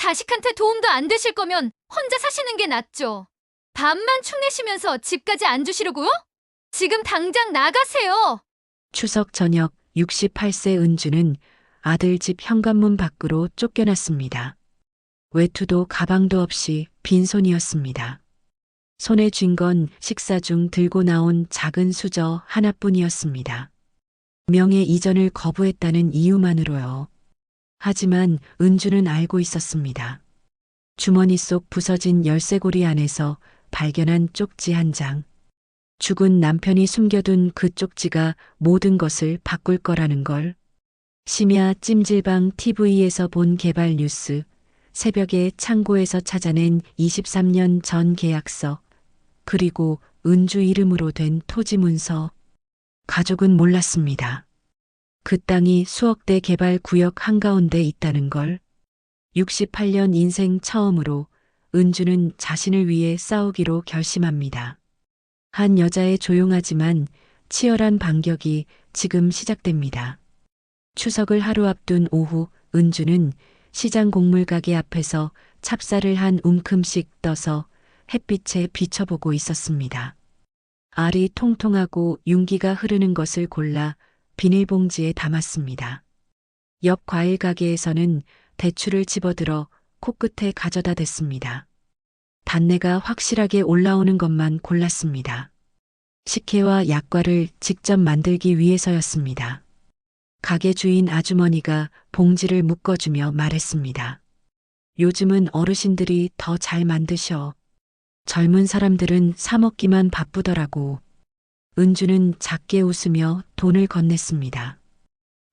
자식한테 도움도 안 되실 거면 혼자 사시는 게 낫죠. 밥만 축내시면서 집까지 안 주시려고요? 지금 당장 나가세요. 추석 저녁 68세 은주는 아들 집 현관문 밖으로 쫓겨났습니다. 외투도 가방도 없이 빈손이었습니다. 손에 쥔 건 식사 중 들고 나온 작은 수저 하나뿐이었습니다. 명예 이전을 거부했다는 이유만으로요. 하지만 은주는 알고 있었습니다. 주머니 속 부서진 열쇠고리 안에서 발견한 쪽지 한 장. 죽은 남편이 숨겨둔 그 쪽지가 모든 것을 바꿀 거라는 걸. 심야 찜질방 TV에서 본 개발 뉴스, 새벽에 창고에서 찾아낸 23년 전 계약서, 그리고 은주 이름으로 된 토지 문서. 가족은 몰랐습니다. 그 땅이 수억대 개발 구역 한가운데 있다는 걸. 68년 인생 처음으로 은주는 자신을 위해 싸우기로 결심합니다. 한 여자의 조용하지만 치열한 반격이 지금 시작됩니다. 추석을 하루 앞둔 오후 은주는 시장 곡물 가게 앞에서 찹쌀을 한 움큼씩 떠서 햇빛에 비춰보고 있었습니다. 알이 통통하고 윤기가 흐르는 것을 골라 비닐봉지에 담았습니다. 옆 과일 가게에서는 대추를 집어들어 코끝에 가져다 댔습니다. 단내가 확실하게 올라오는 것만 골랐습니다. 식혜와 약과를 직접 만들기 위해서였습니다. 가게 주인 아주머니가 봉지를 묶어주며 말했습니다. 요즘은 어르신들이 더 잘 만드셔. 젊은 사람들은 사 먹기만 바쁘더라고. 은주는 작게 웃으며 돈을 건넸습니다.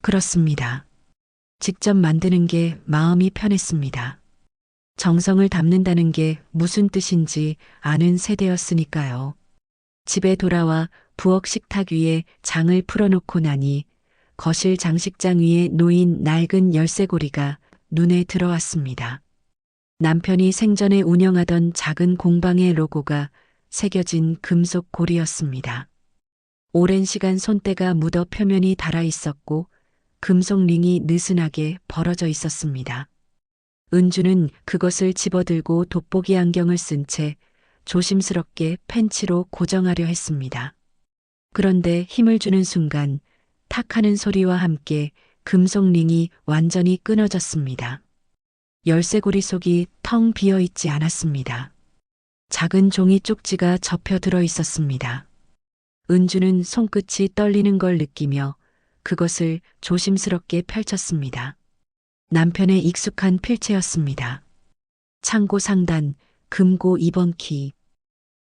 그렇습니다. 직접 만드는 게 마음이 편했습니다. 정성을 담는다는 게 무슨 뜻인지 아는 세대였으니까요. 집에 돌아와 부엌 식탁 위에 장을 풀어놓고 나니 거실 장식장 위에 놓인 낡은 열쇠고리가 눈에 들어왔습니다. 남편이 생전에 운영하던 작은 공방의 로고가 새겨진 금속 고리였습니다. 오랜 시간 손때가 묻어 표면이 닳아 있었고 금속 링이 느슨하게 벌어져 있었습니다. 은주는 그것을 집어들고 돋보기 안경을 쓴 채 조심스럽게 펜치로 고정하려 했습니다. 그런데 힘을 주는 순간 탁 하는 소리와 함께 금속 링이 완전히 끊어졌습니다. 열쇠고리 속이 텅 비어 있지 않았습니다. 작은 종이 쪽지가 접혀 들어 있었습니다. 은주는 손끝이 떨리는 걸 느끼며 그것을 조심스럽게 펼쳤습니다. 남편의 익숙한 필체였습니다. 창고 상단, 금고 2번 키.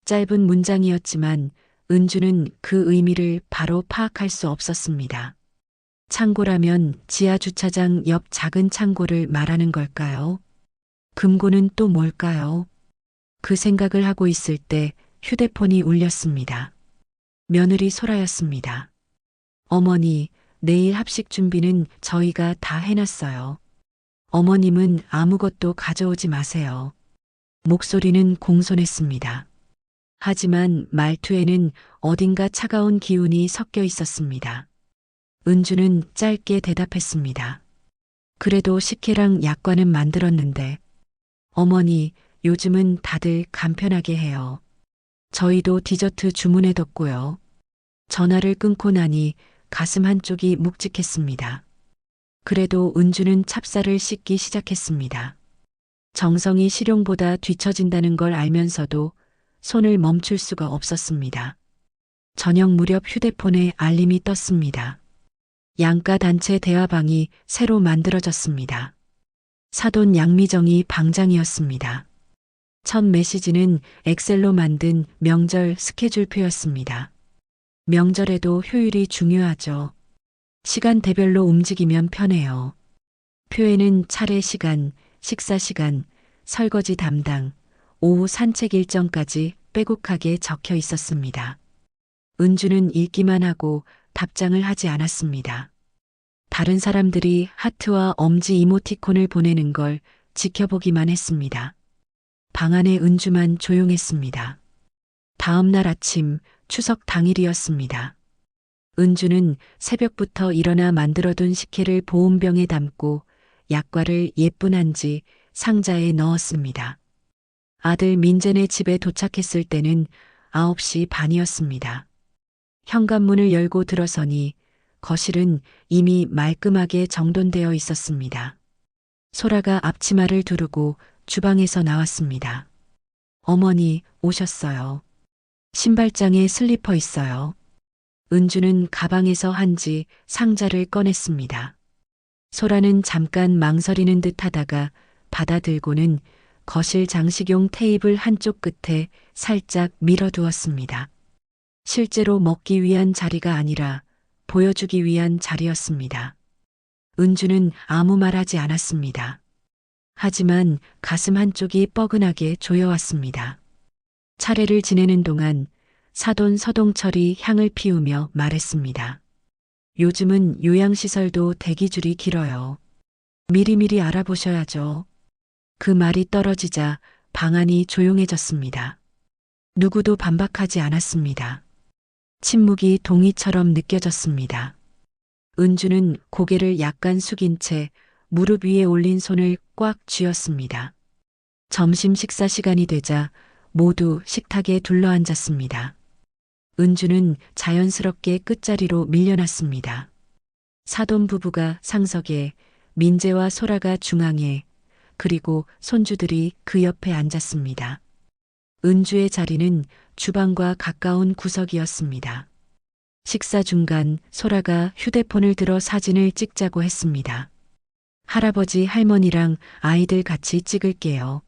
짧은 문장이었지만 은주는 그 의미를 바로 파악할 수 없었습니다. 창고라면 지하 주차장 옆 작은 창고를 말하는 걸까요? 금고는 또 뭘까요? 그 생각을 하고 있을 때 휴대폰이 울렸습니다. 며느리 소라였습니다. 어머니, 내일 합식 준비는 저희가 다 해놨어요. 어머님은 아무것도 가져오지 마세요. 목소리는 공손했습니다. 하지만 말투에는 어딘가 차가운 기운이 섞여 있었습니다. 은주는 짧게 대답했습니다. 그래도 식혜랑 약과는 만들었는데. 어머니, 요즘은 다들 간편하게 해요. 저희도 디저트 주문해뒀고요. 전화를 끊고 나니 가슴 한쪽이 묵직했습니다. 그래도 은주는 찹쌀을 씻기 시작했습니다. 정성이 실용보다 뒤처진다는 걸 알면서도 손을 멈출 수가 없었습니다. 저녁 무렵 휴대폰에 알림이 떴습니다. 양가 단체 대화방이 새로 만들어졌습니다. 사돈 양미정이 방장이었습니다. 첫 메시지는 엑셀로 만든 명절 스케줄표였습니다. 명절에도 효율이 중요하죠. 시간대별로 움직이면 편해요. 표에는 차례 시간, 식사 시간, 설거지 담당, 오후 산책 일정까지 빼곡하게 적혀 있었습니다. 은주는 읽기만 하고 답장을 하지 않았습니다. 다른 사람들이 하트와 엄지 이모티콘을 보내는 걸 지켜보기만 했습니다. 방 안에 은주만 조용했습니다. 다음 날 아침 추석 당일이었습니다. 은주는 새벽부터 일어나 만들어둔 식혜를 보온병에 담고 약과를 예쁜 한지 상자에 넣었습니다. 아들 민재네 집에 도착했을 때는 9시 반이었습니다. 현관문을 열고 들어서니 거실은 이미 말끔하게 정돈되어 있었습니다. 소라가 앞치마를 두르고 주방에서 나왔습니다. 어머니 오셨어요. 신발장에 슬리퍼 있어요. 은주는 가방에서 한지 상자를 꺼냈습니다. 소라는 잠깐 망설이는 듯 하다가 받아들고는 거실 장식용 테이블 한쪽 끝에 살짝 밀어두었습니다. 실제로 먹기 위한 자리가 아니라 보여주기 위한 자리였습니다. 은주는 아무 말하지 않았습니다. 하지만 가슴 한쪽이 뻐근하게 조여왔습니다. 차례를 지내는 동안 사돈 서동철이 향을 피우며 말했습니다. 요즘은 요양시설도 대기줄이 길어요. 미리미리 알아보셔야죠. 그 말이 떨어지자 방안이 조용해졌습니다. 누구도 반박하지 않았습니다. 침묵이 동의처럼 느껴졌습니다. 은주는 고개를 약간 숙인 채 무릎 위에 올린 손을 꽉 쥐었습니다. 점심 식사 시간이 되자 모두 식탁에 둘러앉았습니다. 은주는 자연스럽게 끝자리로 밀려났습니다. 사돈 부부가 상석에, 민재와 소라가 중앙에, 그리고 손주들이 그 옆에 앉았습니다. 은주의 자리는 주방과 가까운 구석이었습니다. 식사 중간 소라가 휴대폰을 들어 사진을 찍자고 했습니다. 할아버지 할머니랑 아이들 같이 찍을게요.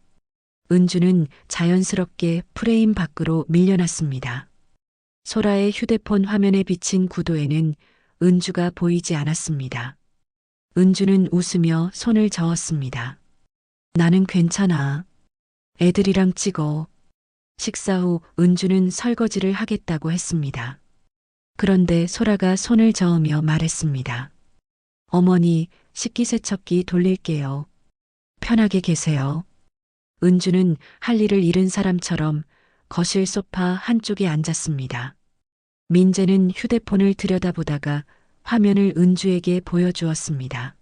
은주는 자연스럽게 프레임 밖으로 밀려났습니다. 소라의 휴대폰 화면에 비친 구도에는 은주가 보이지 않았습니다. 은주는 웃으며 손을 저었습니다. 나는 괜찮아. 애들이랑 찍어. 식사 후 은주는 설거지를 하겠다고 했습니다. 그런데 소라가 손을 저으며 말했습니다. 어머니, 식기세척기 돌릴게요. 편하게 계세요. 은주는 할 일을 잃은 사람처럼 거실 소파 한쪽에 앉았습니다. 민재는 휴대폰을 들여다보다가 화면을 은주에게 보여주었습니다.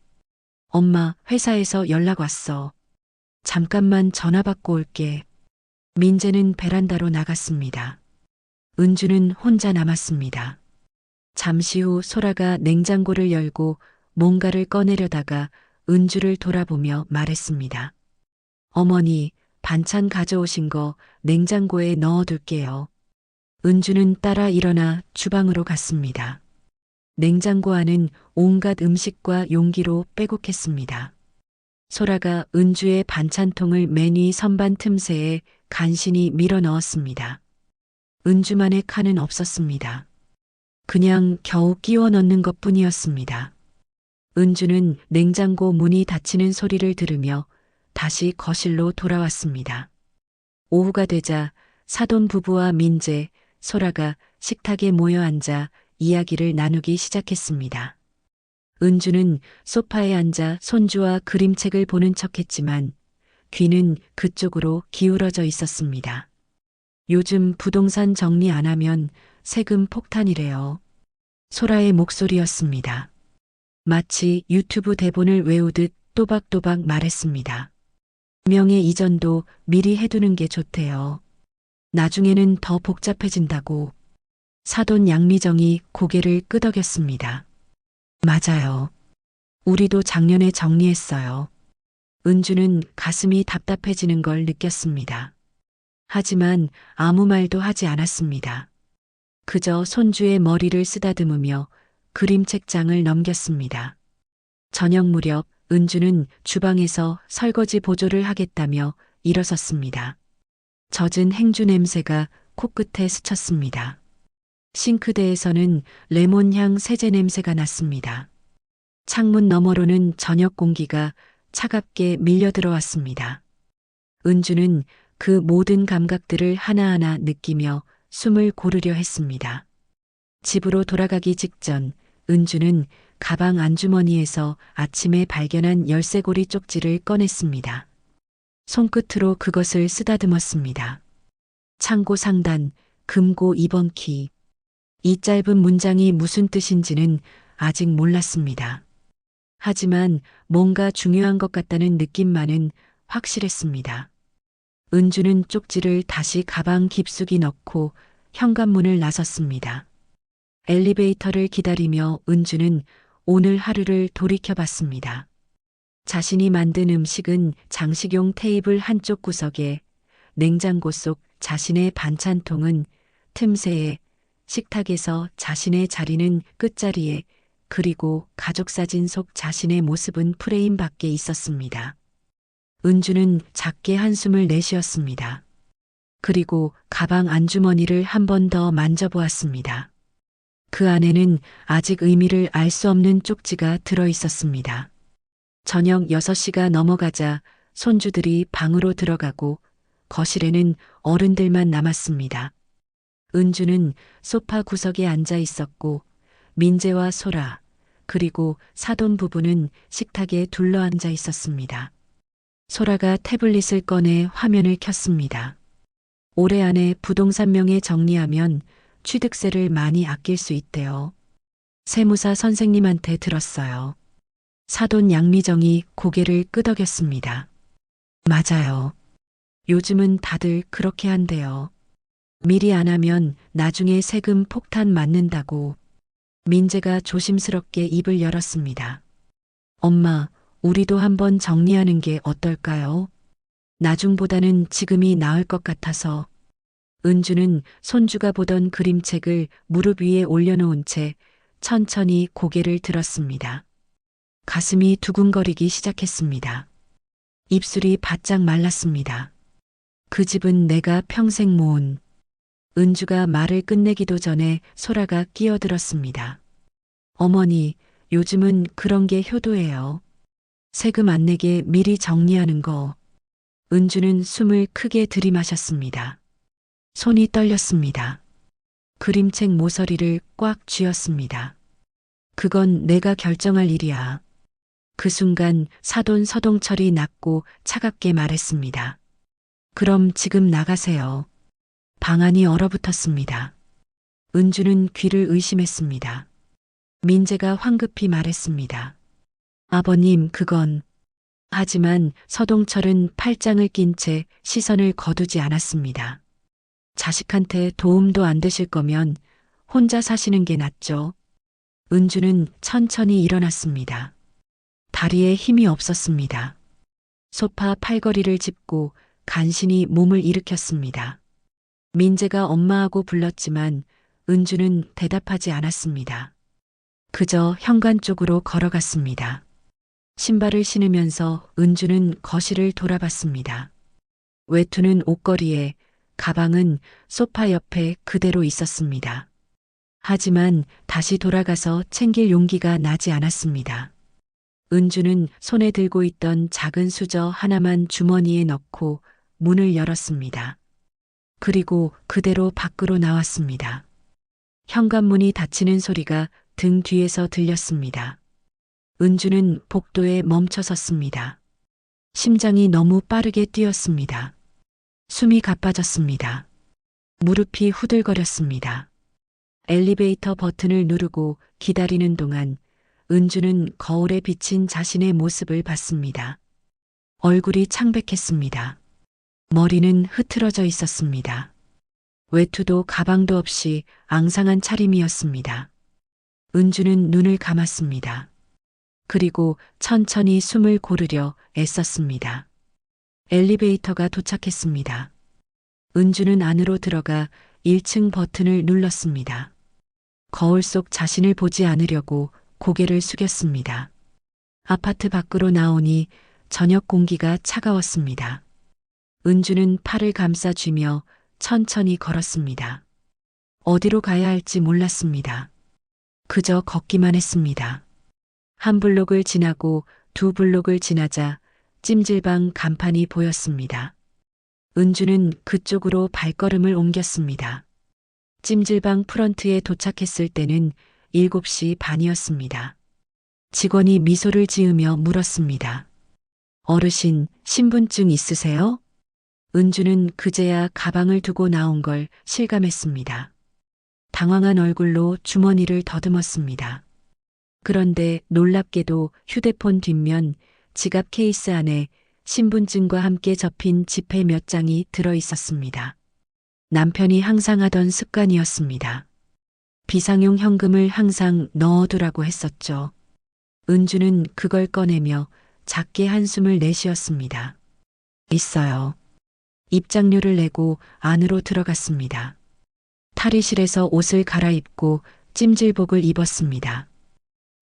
엄마, 회사에서 연락 왔어. 잠깐만 전화 받고 올게. 민재는 베란다로 나갔습니다. 은주는 혼자 남았습니다. 잠시 후 소라가 냉장고를 열고 뭔가를 꺼내려다가 은주를 돌아보며 말했습니다. 어머니, 반찬 가져오신 거 냉장고에 넣어둘게요. 은주는 따라 일어나 주방으로 갔습니다. 냉장고 안은 온갖 음식과 용기로 빼곡했습니다. 소라가 은주의 반찬통을 맨 위 선반 틈새에 간신히 밀어 넣었습니다. 은주만의 칸은 없었습니다. 그냥 겨우 끼워 넣는 것뿐이었습니다. 은주는 냉장고 문이 닫히는 소리를 들으며 다시 거실로 돌아왔습니다. 오후가 되자 사돈 부부와 민재, 소라가 식탁에 모여 앉아 이야기를 나누기 시작했습니다. 은주는 소파에 앉아 손주와 그림책을 보는 척했지만 귀는 그쪽으로 기울어져 있었습니다. 요즘 부동산 정리 안 하면 세금 폭탄이래요. 소라의 목소리였습니다. 마치 유튜브 대본을 외우듯 또박또박 말했습니다. 명예 이전도 미리 해두는 게 좋대요. 나중에는 더 복잡해진다고. 사돈 양미정이 고개를 끄덕였습니다. 맞아요. 우리도 작년에 정리했어요. 은주는 가슴이 답답해지는 걸 느꼈습니다. 하지만 아무 말도 하지 않았습니다. 그저 손주의 머리를 쓰다듬으며 그림책장을 넘겼습니다. 저녁 무렵 은주는 주방에서 설거지 보조를 하겠다며 일어섰습니다. 젖은 행주 냄새가 코끝에 스쳤습니다. 싱크대에서는 레몬향 세제 냄새가 났습니다. 창문 너머로는 저녁 공기가 차갑게 밀려 들어왔습니다. 은주는 그 모든 감각들을 하나하나 느끼며 숨을 고르려 했습니다. 집으로 돌아가기 직전 은주는 가방 안주머니에서 아침에 발견한 열쇠고리 쪽지를 꺼냈습니다. 손끝으로 그것을 쓰다듬었습니다. 창고 상단, 금고 2번 키. 이 짧은 문장이 무슨 뜻인지는 아직 몰랐습니다. 하지만 뭔가 중요한 것 같다는 느낌만은 확실했습니다. 은주는 쪽지를 다시 가방 깊숙이 넣고 현관문을 나섰습니다. 엘리베이터를 기다리며 은주는 오늘 하루를 돌이켜봤습니다. 자신이 만든 음식은 장식용 테이블 한쪽 구석에, 냉장고 속 자신의 반찬통은 틈새에, 식탁에서 자신의 자리는 끝자리에, 그리고 가족사진 속 자신의 모습은 프레임 밖에 있었습니다. 은주는 작게 한숨을 내쉬었습니다. 그리고 가방 안주머니를 한 번 더 만져보았습니다. 그 안에는 아직 의미를 알 수 없는 쪽지가 들어 있었습니다. 저녁 6시가 넘어가자 손주들이 방으로 들어가고 거실에는 어른들만 남았습니다. 은주는 소파 구석에 앉아 있었고 민재와 소라 그리고 사돈 부부는 식탁에 둘러앉아 있었습니다. 소라가 태블릿을 꺼내 화면을 켰습니다. 올해 안에 부동산 명에 정리하면 취득세를 많이 아낄 수 있대요. 세무사 선생님한테 들었어요. 사돈 양미정이 고개를 끄덕였습니다. 맞아요. 요즘은 다들 그렇게 한대요. 미리 안 하면 나중에 세금 폭탄 맞는다고. 민재가 조심스럽게 입을 열었습니다. 엄마, 우리도 한번 정리하는 게 어떨까요? 나중보다는 지금이 나을 것 같아서. 은주는 손주가 보던 그림책을 무릎 위에 올려놓은 채 천천히 고개를 들었습니다. 가슴이 두근거리기 시작했습니다. 입술이 바짝 말랐습니다. 그 집은 내가 평생 모은. 은주가 말을 끝내기도 전에 소라가 끼어들었습니다. 어머니, 요즘은 그런 게 효도예요. 세금 안 내게 미리 정리하는 거. 은주는 숨을 크게 들이마셨습니다. 손이 떨렸습니다. 그림책 모서리를 꽉 쥐었습니다. 그건 내가 결정할 일이야. 그 순간 사돈 서동철이 낮고 차갑게 말했습니다. 그럼 지금 나가세요. 방안이 얼어붙었습니다. 은주는 귀를 의심했습니다. 민재가 황급히 말했습니다. 아버님, 그건. 하지만 서동철은 팔짱을 낀 채 시선을 거두지 않았습니다. 자식한테 도움도 안 되실 거면 혼자 사시는 게 낫죠. 은주는 천천히 일어났습니다. 다리에 힘이 없었습니다. 소파 팔걸이를 짚고 간신히 몸을 일으켰습니다. 민재가 엄마하고 불렀지만 은주는 대답하지 않았습니다. 그저 현관 쪽으로 걸어갔습니다. 신발을 신으면서 은주는 거실을 돌아봤습니다. 외투는 옷걸이에, 가방은 소파 옆에 그대로 있었습니다. 하지만 다시 돌아가서 챙길 용기가 나지 않았습니다. 은주는 손에 들고 있던 작은 수저 하나만 주머니에 넣고 문을 열었습니다. 그리고 그대로 밖으로 나왔습니다. 현관문이 닫히는 소리가 등 뒤에서 들렸습니다. 은주는 복도에 멈춰 섰습니다. 심장이 너무 빠르게 뛰었습니다. 숨이 가빠졌습니다. 무릎이 후들거렸습니다. 엘리베이터 버튼을 누르고 기다리는 동안 은주는 거울에 비친 자신의 모습을 봤습니다. 얼굴이 창백했습니다. 머리는 흐트러져 있었습니다. 외투도 가방도 없이 앙상한 차림이었습니다. 은주는 눈을 감았습니다. 그리고 천천히 숨을 고르려 애썼습니다. 엘리베이터가 도착했습니다. 은주는 안으로 들어가 1층 버튼을 눌렀습니다. 거울 속 자신을 보지 않으려고 고개를 숙였습니다. 아파트 밖으로 나오니 저녁 공기가 차가웠습니다. 은주는 팔을 감싸 쥐며 천천히 걸었습니다. 어디로 가야 할지 몰랐습니다. 그저 걷기만 했습니다. 한 블록을 지나고 두 블록을 지나자 찜질방 간판이 보였습니다. 은주는 그쪽으로 발걸음을 옮겼습니다. 찜질방 프런트에 도착했을 때는 7시 반이었습니다. 직원이 미소를 지으며 물었습니다. 어르신, 신분증 있으세요? 은주는 그제야 가방을 두고 나온 걸 실감했습니다. 당황한 얼굴로 주머니를 더듬었습니다. 그런데 놀랍게도 휴대폰 뒷면 지갑 케이스 안에 신분증과 함께 접힌 지폐 몇 장이 들어 있었습니다. 남편이 항상 하던 습관이었습니다. 비상용 현금을 항상 넣어두라고 했었죠. 은주는 그걸 꺼내며 작게 한숨을 내쉬었습니다. 있어요. 입장료를 내고 안으로 들어갔습니다. 탈의실에서 옷을 갈아입고 찜질복을 입었습니다.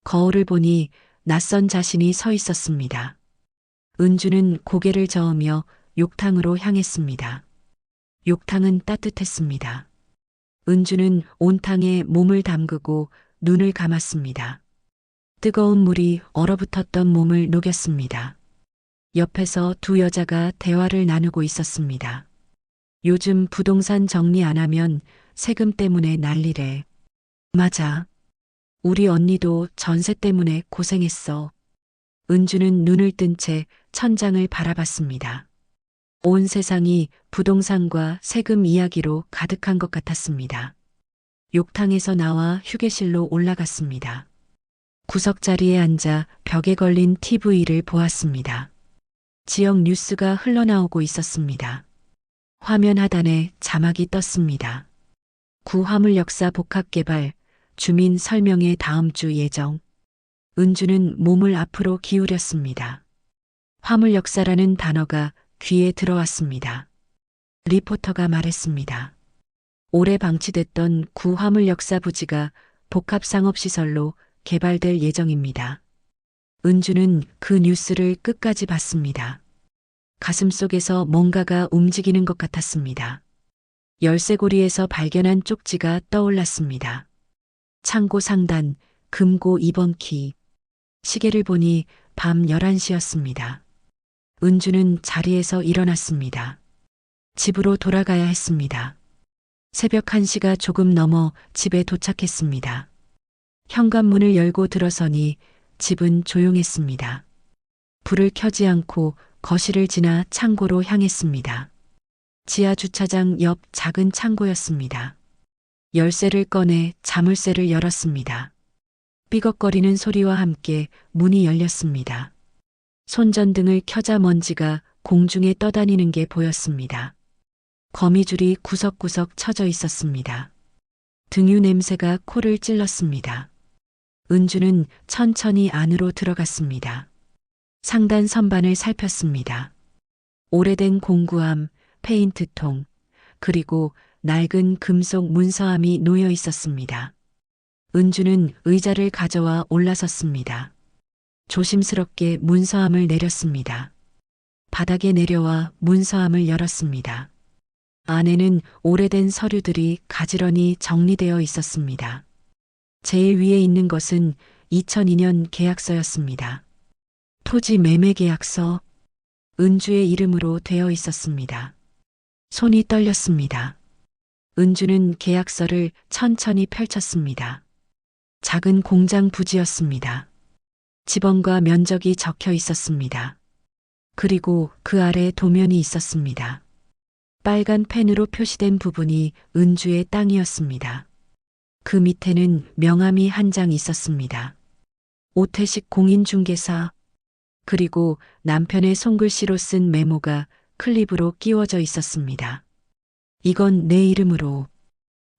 거울을 보니 낯선 자신이 서 있었습니다. 은주는 고개를 저으며 욕탕으로 향했습니다. 욕탕은 따뜻했습니다. 은주는 온탕에 몸을 담그고 눈을 감았습니다. 뜨거운 물이 얼어붙었던 몸을 녹였습니다. 옆에서 두 여자가 대화를 나누고 있었습니다. 요즘 부동산 정리 안 하면 세금 때문에 난리래. 맞아. 우리 언니도 전세 때문에 고생했어. 은주는 눈을 뜬 채 천장을 바라봤습니다. 온 세상이 부동산과 세금 이야기로 가득한 것 같았습니다. 욕탕에서 나와 휴게실로 올라갔습니다. 구석자리에 앉아 벽에 걸린 TV를 보았습니다. 지역 뉴스가 흘러나오고 있었습니다. 화면 하단에 자막이 떴습니다. 구화물 역사 복합 개발, 주민 설명회 다음 주 예정. 은주는 몸을 앞으로 기울였습니다. 화물 역사라는 단어가 귀에 들어왔습니다. 리포터가 말했습니다. 올해 방치됐던 구화물 역사 부지가 복합상업시설로 개발될 예정입니다. 은주는 그 뉴스를 끝까지 봤습니다. 가슴속에서 뭔가가 움직이는 것 같았습니다. 열쇠고리에서 발견한 쪽지가 떠올랐습니다. 창고 상단, 금고 2번 키. 시계를 보니 밤 11시였습니다. 은주는 자리에서 일어났습니다. 집으로 돌아가야 했습니다. 새벽 1시가 조금 넘어 집에 도착했습니다. 현관문을 열고 들어서니 집은 조용했습니다. 불을 켜지 않고 거실을 지나 창고로 향했습니다. 지하 주차장 옆 작은 창고였습니다. 열쇠를 꺼내 자물쇠를 열었습니다. 삐걱거리는 소리와 함께 문이 열렸습니다. 손전등을 켜자 먼지가 공중에 떠다니는 게 보였습니다. 거미줄이 구석구석 쳐져 있었습니다. 등유 냄새가 코를 찔렀습니다. 은주는 천천히 안으로 들어갔습니다. 상단 선반을 살폈습니다. 오래된 공구함, 페인트통, 그리고 낡은 금속 문서함이 놓여 있었습니다. 은주는 의자를 가져와 올라섰습니다. 조심스럽게 문서함을 내렸습니다. 바닥에 내려와 문서함을 열었습니다. 안에는 오래된 서류들이 가지런히 정리되어 있었습니다. 제일 위에 있는 것은 2002년 계약서였습니다. 토지 매매 계약서. 은주의 이름으로 되어 있었습니다. 손이 떨렸습니다. 은주는 계약서를 천천히 펼쳤습니다. 작은 공장 부지였습니다. 지번과 면적이 적혀 있었습니다. 그리고 그 아래 도면이 있었습니다. 빨간 펜으로 표시된 부분이 은주의 땅이었습니다. 그 밑에는 명함이 한 장 있었습니다. 오태식 공인중개사. 그리고 남편의 손글씨로 쓴 메모가 클립으로 끼워져 있었습니다. 이건 내 이름으로.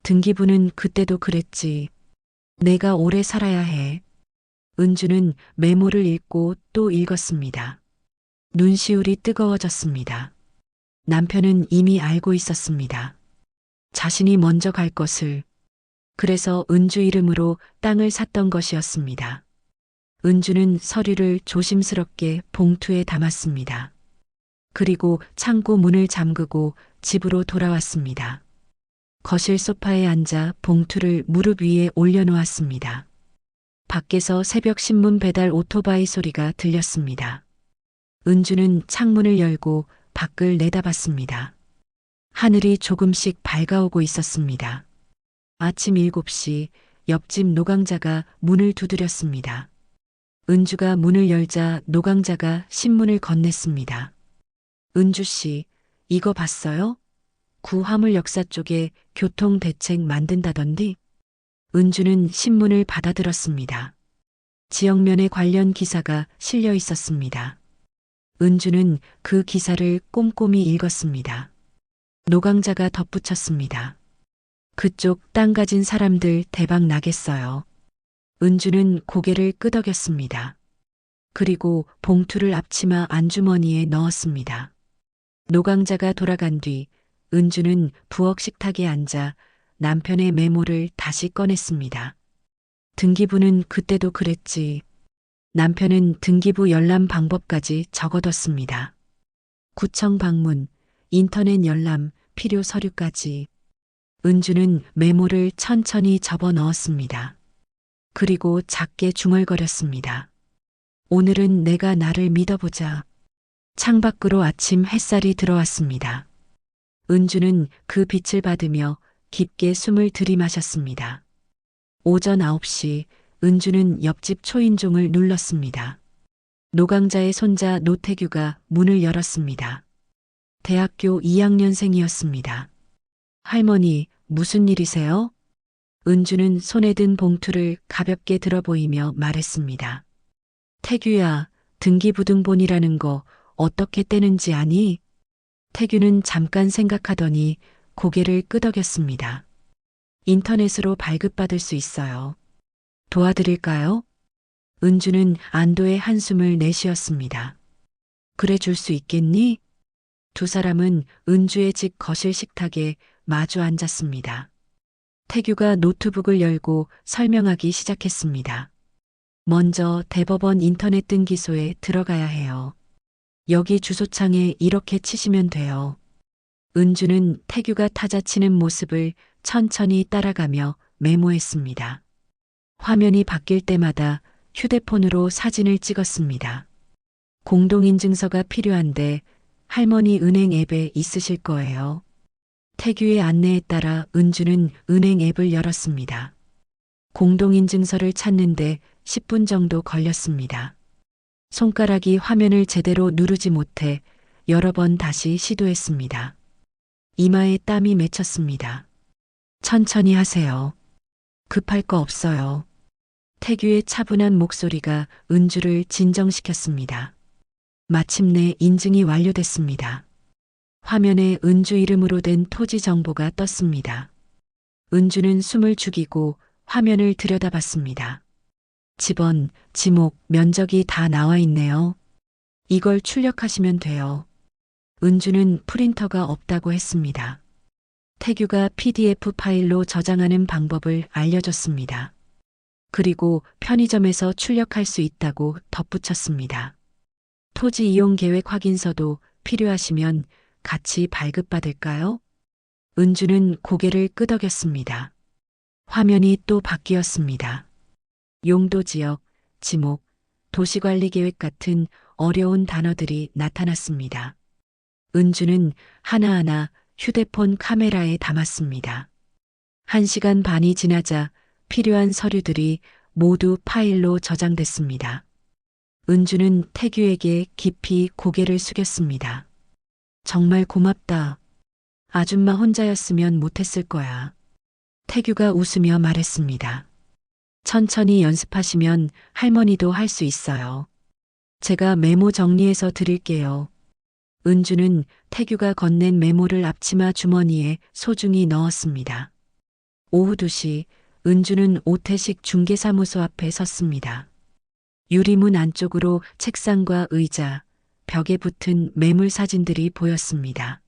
등기부는 그때도 그랬지. 내가 오래 살아야 해. 은주는 메모를 읽고 또 읽었습니다. 눈시울이 뜨거워졌습니다. 남편은 이미 알고 있었습니다. 자신이 먼저 갈 것을. 그래서 은주 이름으로 땅을 샀던 것이었습니다. 은주는 서류를 조심스럽게 봉투에 담았습니다. 그리고 창고 문을 잠그고 집으로 돌아왔습니다. 거실 소파에 앉아 봉투를 무릎 위에 올려놓았습니다. 밖에서 새벽 신문 배달 오토바이 소리가 들렸습니다. 은주는 창문을 열고 밖을 내다봤습니다. 하늘이 조금씩 밝아오고 있었습니다. 아침 7시 옆집 노강자가 문을 두드렸습니다. 은주가 문을 열자 노강자가 신문을 건넸습니다. 은주 씨, 이거 봤어요? 구화물 역사 쪽에 교통대책 만든다던디? 은주는 신문을 받아들었습니다. 지역면에 관련 기사가 실려 있었습니다. 은주는 그 기사를 꼼꼼히 읽었습니다. 노강자가 덧붙였습니다. 그쪽 땅 가진 사람들 대박 나겠어요. 은주는 고개를 끄덕였습니다. 그리고 봉투를 앞치마 안주머니에 넣었습니다. 노강자가 돌아간 뒤 은주는 부엌 식탁에 앉아 남편의 메모를 다시 꺼냈습니다. 등기부는 그때도 그랬지. 남편은 등기부 열람 방법까지 적어뒀습니다. 구청 방문, 인터넷 열람, 필요 서류까지. 은주는 메모를 천천히 접어 넣었습니다. 그리고 작게 중얼거렸습니다. 오늘은 내가 나를 믿어보자. 창밖으로 아침 햇살이 들어왔습니다. 은주는 그 빛을 받으며 깊게 숨을 들이마셨습니다. 오전 9시 은주는 옆집 초인종을 눌렀습니다. 노강자의 손자 노태규가 문을 열었습니다. 대학교 2학년생이었습니다. 할머니, 무슨 일이세요? 은주는 손에 든 봉투를 가볍게 들어 보이며 말했습니다. 태규야, 등기부등본이라는 거 어떻게 떼는지 아니? 태규는 잠깐 생각하더니 고개를 끄덕였습니다. 인터넷으로 발급받을 수 있어요. 도와드릴까요? 은주는 안도의 한숨을 내쉬었습니다. 그래 줄 수 있겠니? 두 사람은 은주의 집 거실 식탁에 마주 앉았습니다. 태규가 노트북을 열고 설명하기 시작했습니다. 먼저 대법원 인터넷 등기소에 들어가야 해요. 여기 주소창에 이렇게 치시면 돼요. 은주는 태규가 타자치는 모습을 천천히 따라가며 메모했습니다. 화면이 바뀔 때마다 휴대폰으로 사진을 찍었습니다. 공동인증서가 필요한데 할머니 은행 앱에 있으실 거예요. 태규의 안내에 따라 은주는 은행 앱을 열었습니다. 공동인증서를 찾는데 10분 정도 걸렸습니다. 손가락이 화면을 제대로 누르지 못해 여러 번 다시 시도했습니다. 이마에 땀이 맺혔습니다. 천천히 하세요. 급할 거 없어요. 태규의 차분한 목소리가 은주를 진정시켰습니다. 마침내 인증이 완료됐습니다. 화면에 은주 이름으로 된 토지 정보가 떴습니다. 은주는 숨을 죽이고 화면을 들여다봤습니다. 집원, 지목, 면적이 다 나와 있네요. 이걸 출력하시면 돼요. 은주는 프린터가 없다고 했습니다. 태규가 PDF 파일로 저장하는 방법을 알려줬습니다. 그리고 편의점에서 출력할 수 있다고 덧붙였습니다. 토지 이용 계획 확인서도 필요하시면 같이 발급받을까요? 은주는 고개를 끄덕였습니다. 화면이 또 바뀌었습니다. 용도 지역, 지목, 도시관리 계획 같은 어려운 단어들이 나타났습니다. 은주는 하나하나 휴대폰 카메라에 담았습니다. 1시간 반이 지나자 필요한 서류들이 모두 파일로 저장됐습니다. 은주는 태규에게 깊이 고개를 숙였습니다. 정말 고맙다. 아줌마 혼자였으면 못했을 거야. 태규가 웃으며 말했습니다. 천천히 연습하시면 할머니도 할 수 있어요. 제가 메모 정리해서 드릴게요. 은주는 태규가 건넨 메모를 앞치마 주머니에 소중히 넣었습니다. 오후 2시 은주는 오태식 중개사무소 앞에 섰습니다. 유리문 안쪽으로 책상과 의자, 벽에 붙은 매물 사진들이 보였습니다.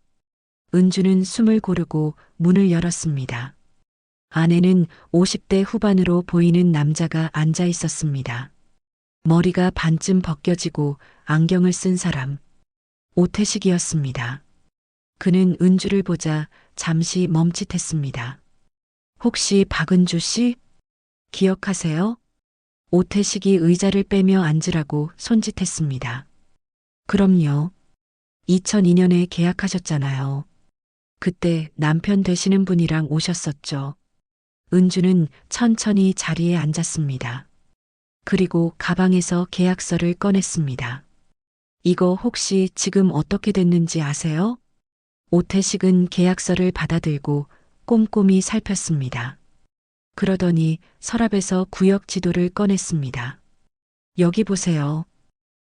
은주는 숨을 고르고 문을 열었습니다. 안에는 50대 후반으로 보이는 남자가 앉아 있었습니다. 머리가 반쯤 벗겨지고 안경을 쓴 사람. 오태식이었습니다. 그는 은주를 보자 잠시 멈칫했습니다. 혹시 박은주 씨? 기억하세요? 오태식이 의자를 빼며 앉으라고 손짓했습니다. 그럼요. 2002년에 계약하셨잖아요. 그때 남편 되시는 분이랑 오셨었죠. 은주는 천천히 자리에 앉았습니다. 그리고 가방에서 계약서를 꺼냈습니다. 이거 혹시 지금 어떻게 됐는지 아세요? 오태식은 계약서를 받아들고 꼼꼼히 살폈습니다. 그러더니 서랍에서 구역 지도를 꺼냈습니다. 여기 보세요.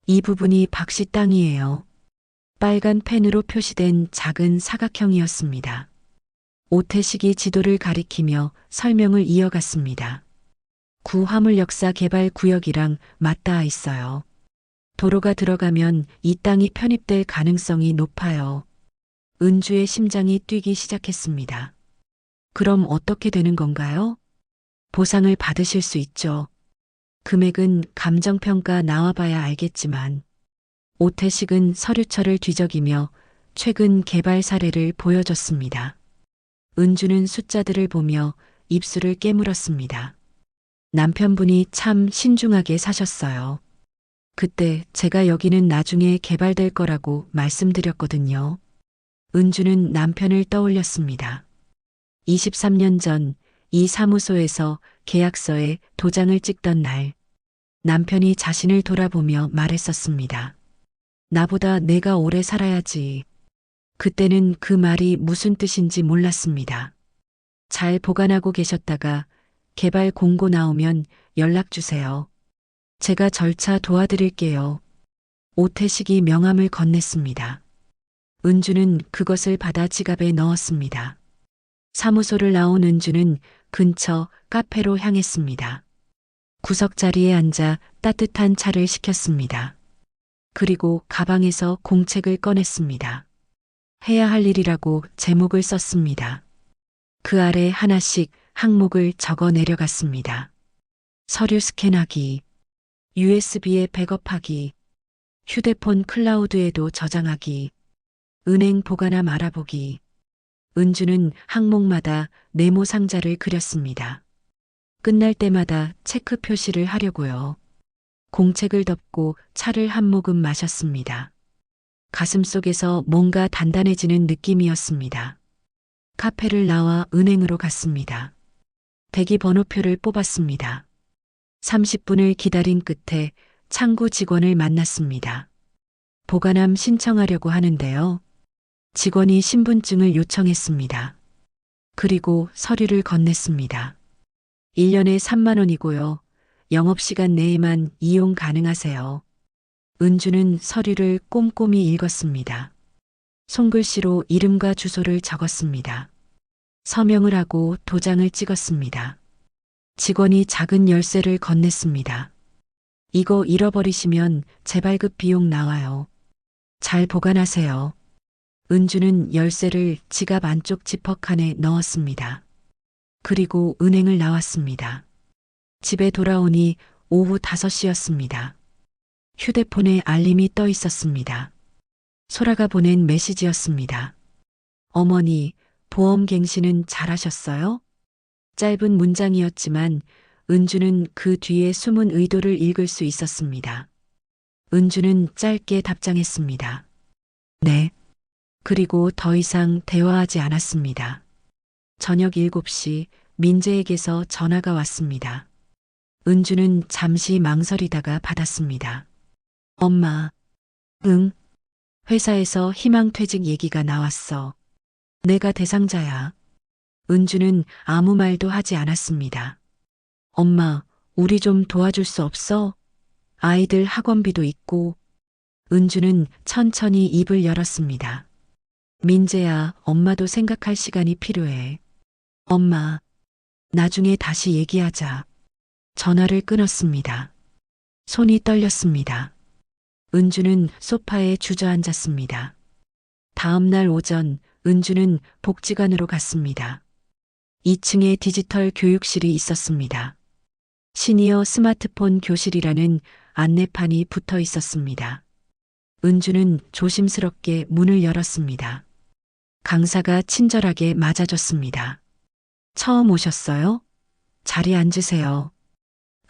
이 부분이 박 씨 땅이에요. 빨간 펜으로 표시된 작은 사각형이었습니다. 오태식이 지도를 가리키며 설명을 이어갔습니다. 구 화물역사 개발 구역이랑 맞닿아 있어요. 도로가 들어가면 이 땅이 편입될 가능성이 높아요. 은주의 심장이 뛰기 시작했습니다. 그럼 어떻게 되는 건가요? 보상을 받으실 수 있죠. 금액은 감정평가 나와봐야 알겠지만 오태식은 서류처를 뒤적이며 최근 개발 사례를 보여줬습니다. 은주는 숫자들을 보며 입술을 깨물었습니다. 남편분이 참 신중하게 사셨어요. 그때 제가 여기는 나중에 개발될 거라고 말씀드렸거든요. 은주는 남편을 떠올렸습니다. 23년 전 이 사무소에서 계약서에 도장을 찍던 날, 남편이 자신을 돌아보며 말했었습니다. 나보다 내가 오래 살아야지. 그때는 그 말이 무슨 뜻인지 몰랐습니다. 잘 보관하고 계셨다가 개발 공고 나오면 연락 주세요. 제가 절차 도와드릴게요. 오태식이 명함을 건넸습니다. 은주는 그것을 받아 지갑에 넣었습니다. 사무소를 나온 은주는 근처 카페로 향했습니다. 구석자리에 앉아 따뜻한 차를 시켰습니다. 그리고 가방에서 공책을 꺼냈습니다. 해야 할 일이라고 제목을 썼습니다. 그 아래 하나씩 항목을 적어 내려갔습니다. 서류 스캔하기, USB에 백업하기, 휴대폰 클라우드에도 저장하기, 은행 보관함 알아보기. 은주는 항목마다 네모 상자를 그렸습니다. 끝날 때마다 체크 표시를 하려고요. 공책을 덮고 차를 한 모금 마셨습니다. 가슴속에서 뭔가 단단해지는 느낌이었습니다. 카페를 나와 은행으로 갔습니다. 대기 번호표를 뽑았습니다. 30분을 기다린 끝에 창구 직원을 만났습니다. 보관함 신청하려고 하는데요. 직원이 신분증을 요청했습니다. 그리고 서류를 건넸습니다. 1년에 3만 원이고요. 영업시간 내에만 이용 가능하세요. 은주는 서류를 꼼꼼히 읽었습니다. 손글씨로 이름과 주소를 적었습니다. 서명을 하고 도장을 찍었습니다. 직원이 작은 열쇠를 건넸습니다. 이거 잃어버리시면 재발급 비용 나와요. 잘 보관하세요. 은주는 열쇠를 지갑 안쪽 지퍼칸에 넣었습니다. 그리고 은행을 나왔습니다. 집에 돌아오니 오후 5시였습니다. 휴대폰에 알림이 떠 있었습니다. 소라가 보낸 메시지였습니다. 어머니, 보험갱신은 잘하셨어요? 짧은 문장이었지만 은주는 그 뒤에 숨은 의도를 읽을 수 있었습니다. 은주는 짧게 답장했습니다. 네. 그리고 더 이상 대화하지 않았습니다. 저녁 7시 민재에게서 전화가 왔습니다. 은주는 잠시 망설이다가 받았습니다. 엄마. 응. 회사에서 희망퇴직 얘기가 나왔어. 내가 대상자야. 은주는 아무 말도 하지 않았습니다. 엄마, 우리 좀 도와줄 수 없어? 아이들 학원비도 있고. 은주는 천천히 입을 열었습니다. 민재야, 엄마도 생각할 시간이 필요해. 엄마, 나중에 다시 얘기하자. 전화를 끊었습니다. 손이 떨렸습니다. 은주는 소파에 주저앉았습니다. 다음 날 오전 은주는 복지관으로 갔습니다. 2층에 디지털 교육실이 있었습니다. 시니어 스마트폰 교실이라는 안내판이 붙어 있었습니다. 은주는 조심스럽게 문을 열었습니다. 강사가 친절하게 맞아줬습니다. 처음 오셨어요? 자리에 앉으세요.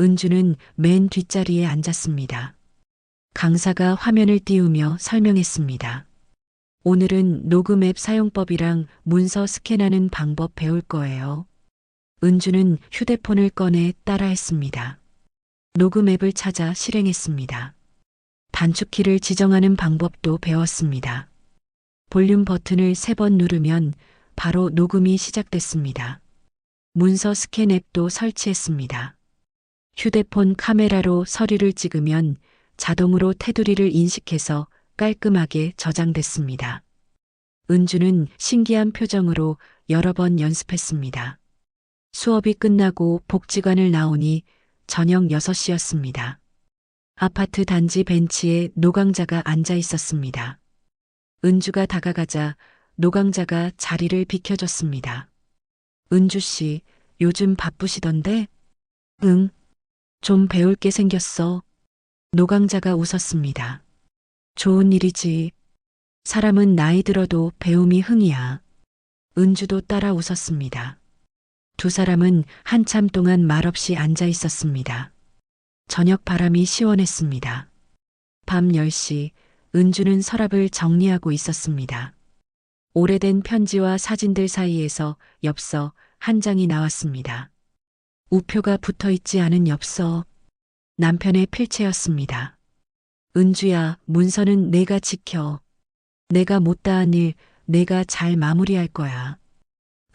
은주는 맨 뒷자리에 앉았습니다. 강사가 화면을 띄우며 설명했습니다. 오늘은 녹음 앱 사용법이랑 문서 스캔하는 방법 배울 거예요. 은주는 휴대폰을 꺼내 따라했습니다. 녹음 앱을 찾아 실행했습니다. 단축키를 지정하는 방법도 배웠습니다. 볼륨 버튼을 3번 누르면 바로 녹음이 시작됐습니다. 문서 스캔 앱도 설치했습니다. 휴대폰 카메라로 서류를 찍으면 자동으로 테두리를 인식해서 깔끔하게 저장됐습니다. 은주는 신기한 표정으로 여러 번 연습했습니다. 수업이 끝나고 복지관을 나오니 저녁 6시였습니다. 아파트 단지 벤치에 노강자가 앉아 있었습니다. 은주가 다가가자 노강자가 자리를 비켜줬습니다. 은주 씨, 요즘 바쁘시던데? 응, 좀 배울 게 생겼어. 노강자가 웃었습니다. 좋은 일이지. 사람은 나이 들어도 배움이 흥이야. 은주도 따라 웃었습니다. 두 사람은 한참 동안 말없이 앉아 있었습니다. 저녁 바람이 시원했습니다. 밤 10시, 은주는 서랍을 정리하고 있었습니다. 오래된 편지와 사진들 사이에서 엽서 한 장이 나왔습니다. 우표가 붙어 있지 않은 엽서. 남편의 필체였습니다. 은주야, 문서는 내가 지켜. 내가 못다한 일, 내가 잘 마무리할 거야.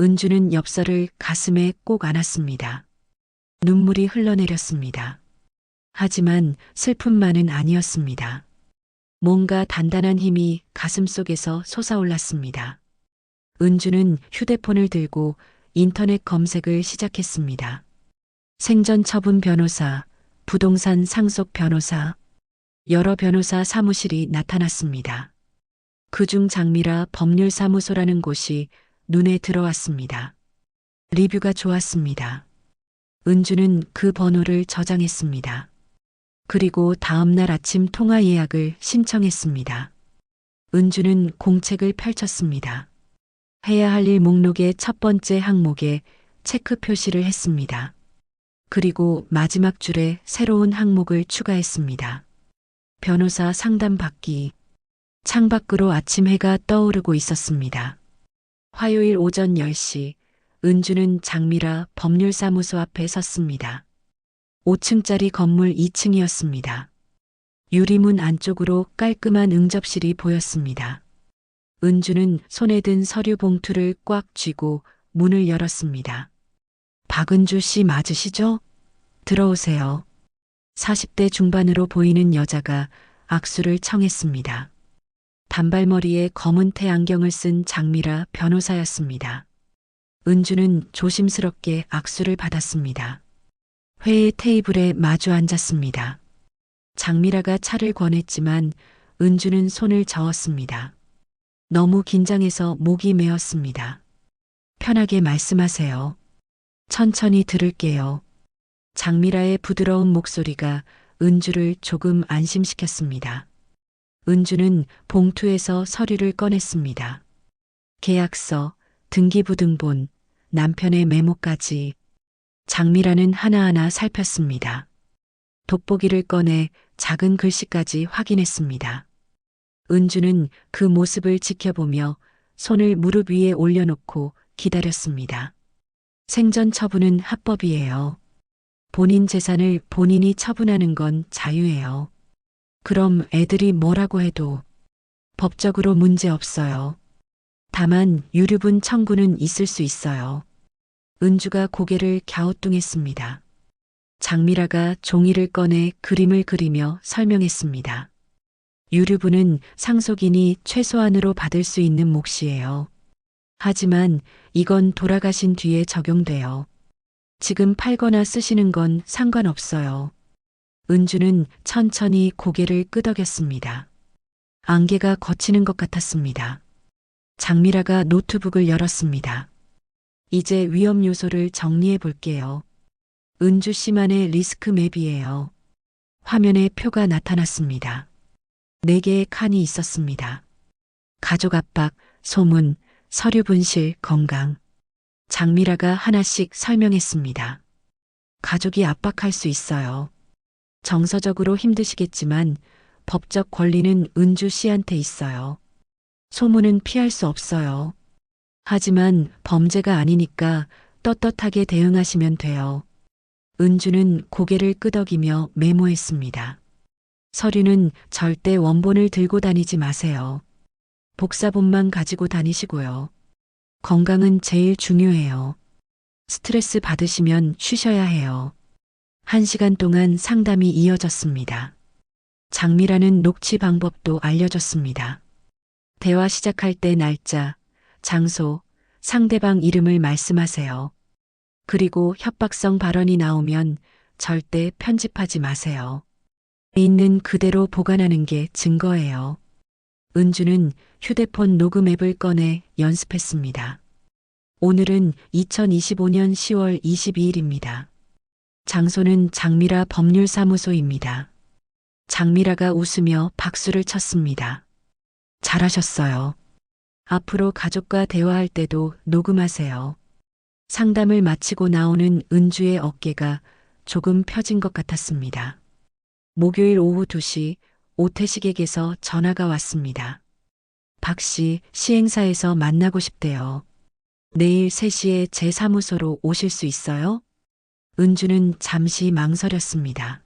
은주는 엽서를 가슴에 꼭 안았습니다. 눈물이 흘러내렸습니다. 하지만 슬픔만은 아니었습니다. 뭔가 단단한 힘이 가슴속에서 솟아올랐습니다. 은주는 휴대폰을 들고 인터넷 검색을 시작했습니다. 생전처분 변호사, 부동산 상속 변호사, 여러 변호사 사무실이 나타났습니다. 그중 장미라 법률사무소라는 곳이 눈에 들어왔습니다. 리뷰가 좋았습니다. 은주는 그 번호를 저장했습니다. 그리고 다음날 아침 통화 예약을 신청했습니다. 은주는 공책을 펼쳤습니다. 해야 할 일 목록의 첫 번째 항목에 체크 표시를 했습니다. 그리고 마지막 줄에 새로운 항목을 추가했습니다. 변호사 상담 받기. 창밖으로 아침 해가 떠오르고 있었습니다. 화요일 오전 10시, 은주는 장미라 법률사무소 앞에 섰습니다. 5층짜리 건물 2층이었습니다. 유리문 안쪽으로 깔끔한 응접실이 보였습니다. 은주는 손에 든 서류 봉투를 꽉 쥐고 문을 열었습니다. 박은주 씨 맞으시죠? 들어오세요. 40대 중반으로 보이는 여자가 악수를 청했습니다. 단발머리에 검은 테 안경을 쓴 장미라 변호사였습니다. 은주는 조심스럽게 악수를 받았습니다. 회의 테이블에 마주 앉았습니다. 장미라가 차를 권했지만 은주는 손을 저었습니다. 너무 긴장해서 목이 메었습니다. 편하게 말씀하세요. 천천히 들을게요. 장미라의 부드러운 목소리가 은주를 조금 안심시켰습니다. 은주는 봉투에서 서류를 꺼냈습니다. 계약서, 등기부등본, 남편의 메모까지. 장미라는 하나하나 살폈습니다. 돋보기를 꺼내 작은 글씨까지 확인했습니다. 은주는 그 모습을 지켜보며 손을 무릎 위에 올려놓고 기다렸습니다. 생전 처분은 합법이에요. 본인 재산을 본인이 처분하는 건 자유예요. 그럼 애들이 뭐라고 해도 법적으로 문제 없어요. 다만 유류분 청구는 있을 수 있어요. 은주가 고개를 갸우뚱했습니다. 장미라가 종이를 꺼내 그림을 그리며 설명했습니다. 유류분은 상속인이 최소한으로 받을 수 있는 몫이에요. 하지만 이건 돌아가신 뒤에 적용돼요. 지금 팔거나 쓰시는 건 상관없어요. 은주는 천천히 고개를 끄덕였습니다. 안개가 걷히는 것 같았습니다. 장미라가 노트북을 열었습니다. 이제 위험 요소를 정리해 볼게요. 은주 씨만의 리스크 맵이에요. 화면에 표가 나타났습니다. 4개의 칸이 있었습니다. 가족 압박, 소문, 서류 분실, 건강. 장미라가 하나씩 설명했습니다. 가족이 압박할 수 있어요. 정서적으로 힘드시겠지만 법적 권리는 은주 씨한테 있어요. 소문은 피할 수 없어요. 하지만 범죄가 아니니까 떳떳하게 대응하시면 돼요. 은주는 고개를 끄덕이며 메모했습니다. 서류는 절대 원본을 들고 다니지 마세요. 복사본만 가지고 다니시고요. 건강은 제일 중요해요. 스트레스 받으시면 쉬셔야 해요. 1시간 동안 상담이 이어졌습니다. 장미라는 녹취 방법도 알려줬습니다. 대화 시작할 때 날짜, 장소, 상대방 이름을 말씀하세요. 그리고 협박성 발언이 나오면 절대 편집하지 마세요. 있는 그대로 보관하는 게 증거예요. 은주는 휴대폰 녹음 앱을 꺼내 연습했습니다. 오늘은 2025년 10월 22일입니다. 장소는 장미라 법률사무소입니다. 장미라가 웃으며 박수를 쳤습니다. 잘하셨어요. 앞으로 가족과 대화할 때도 녹음하세요. 상담을 마치고 나오는 은주의 어깨가 조금 펴진 것 같았습니다. 목요일 오후 2시 오태식에게서 전화가 왔습니다. 박 씨, 시행사에서 만나고 싶대요. 내일 3시에 제 사무소로 오실 수 있어요? 은주는 잠시 망설였습니다.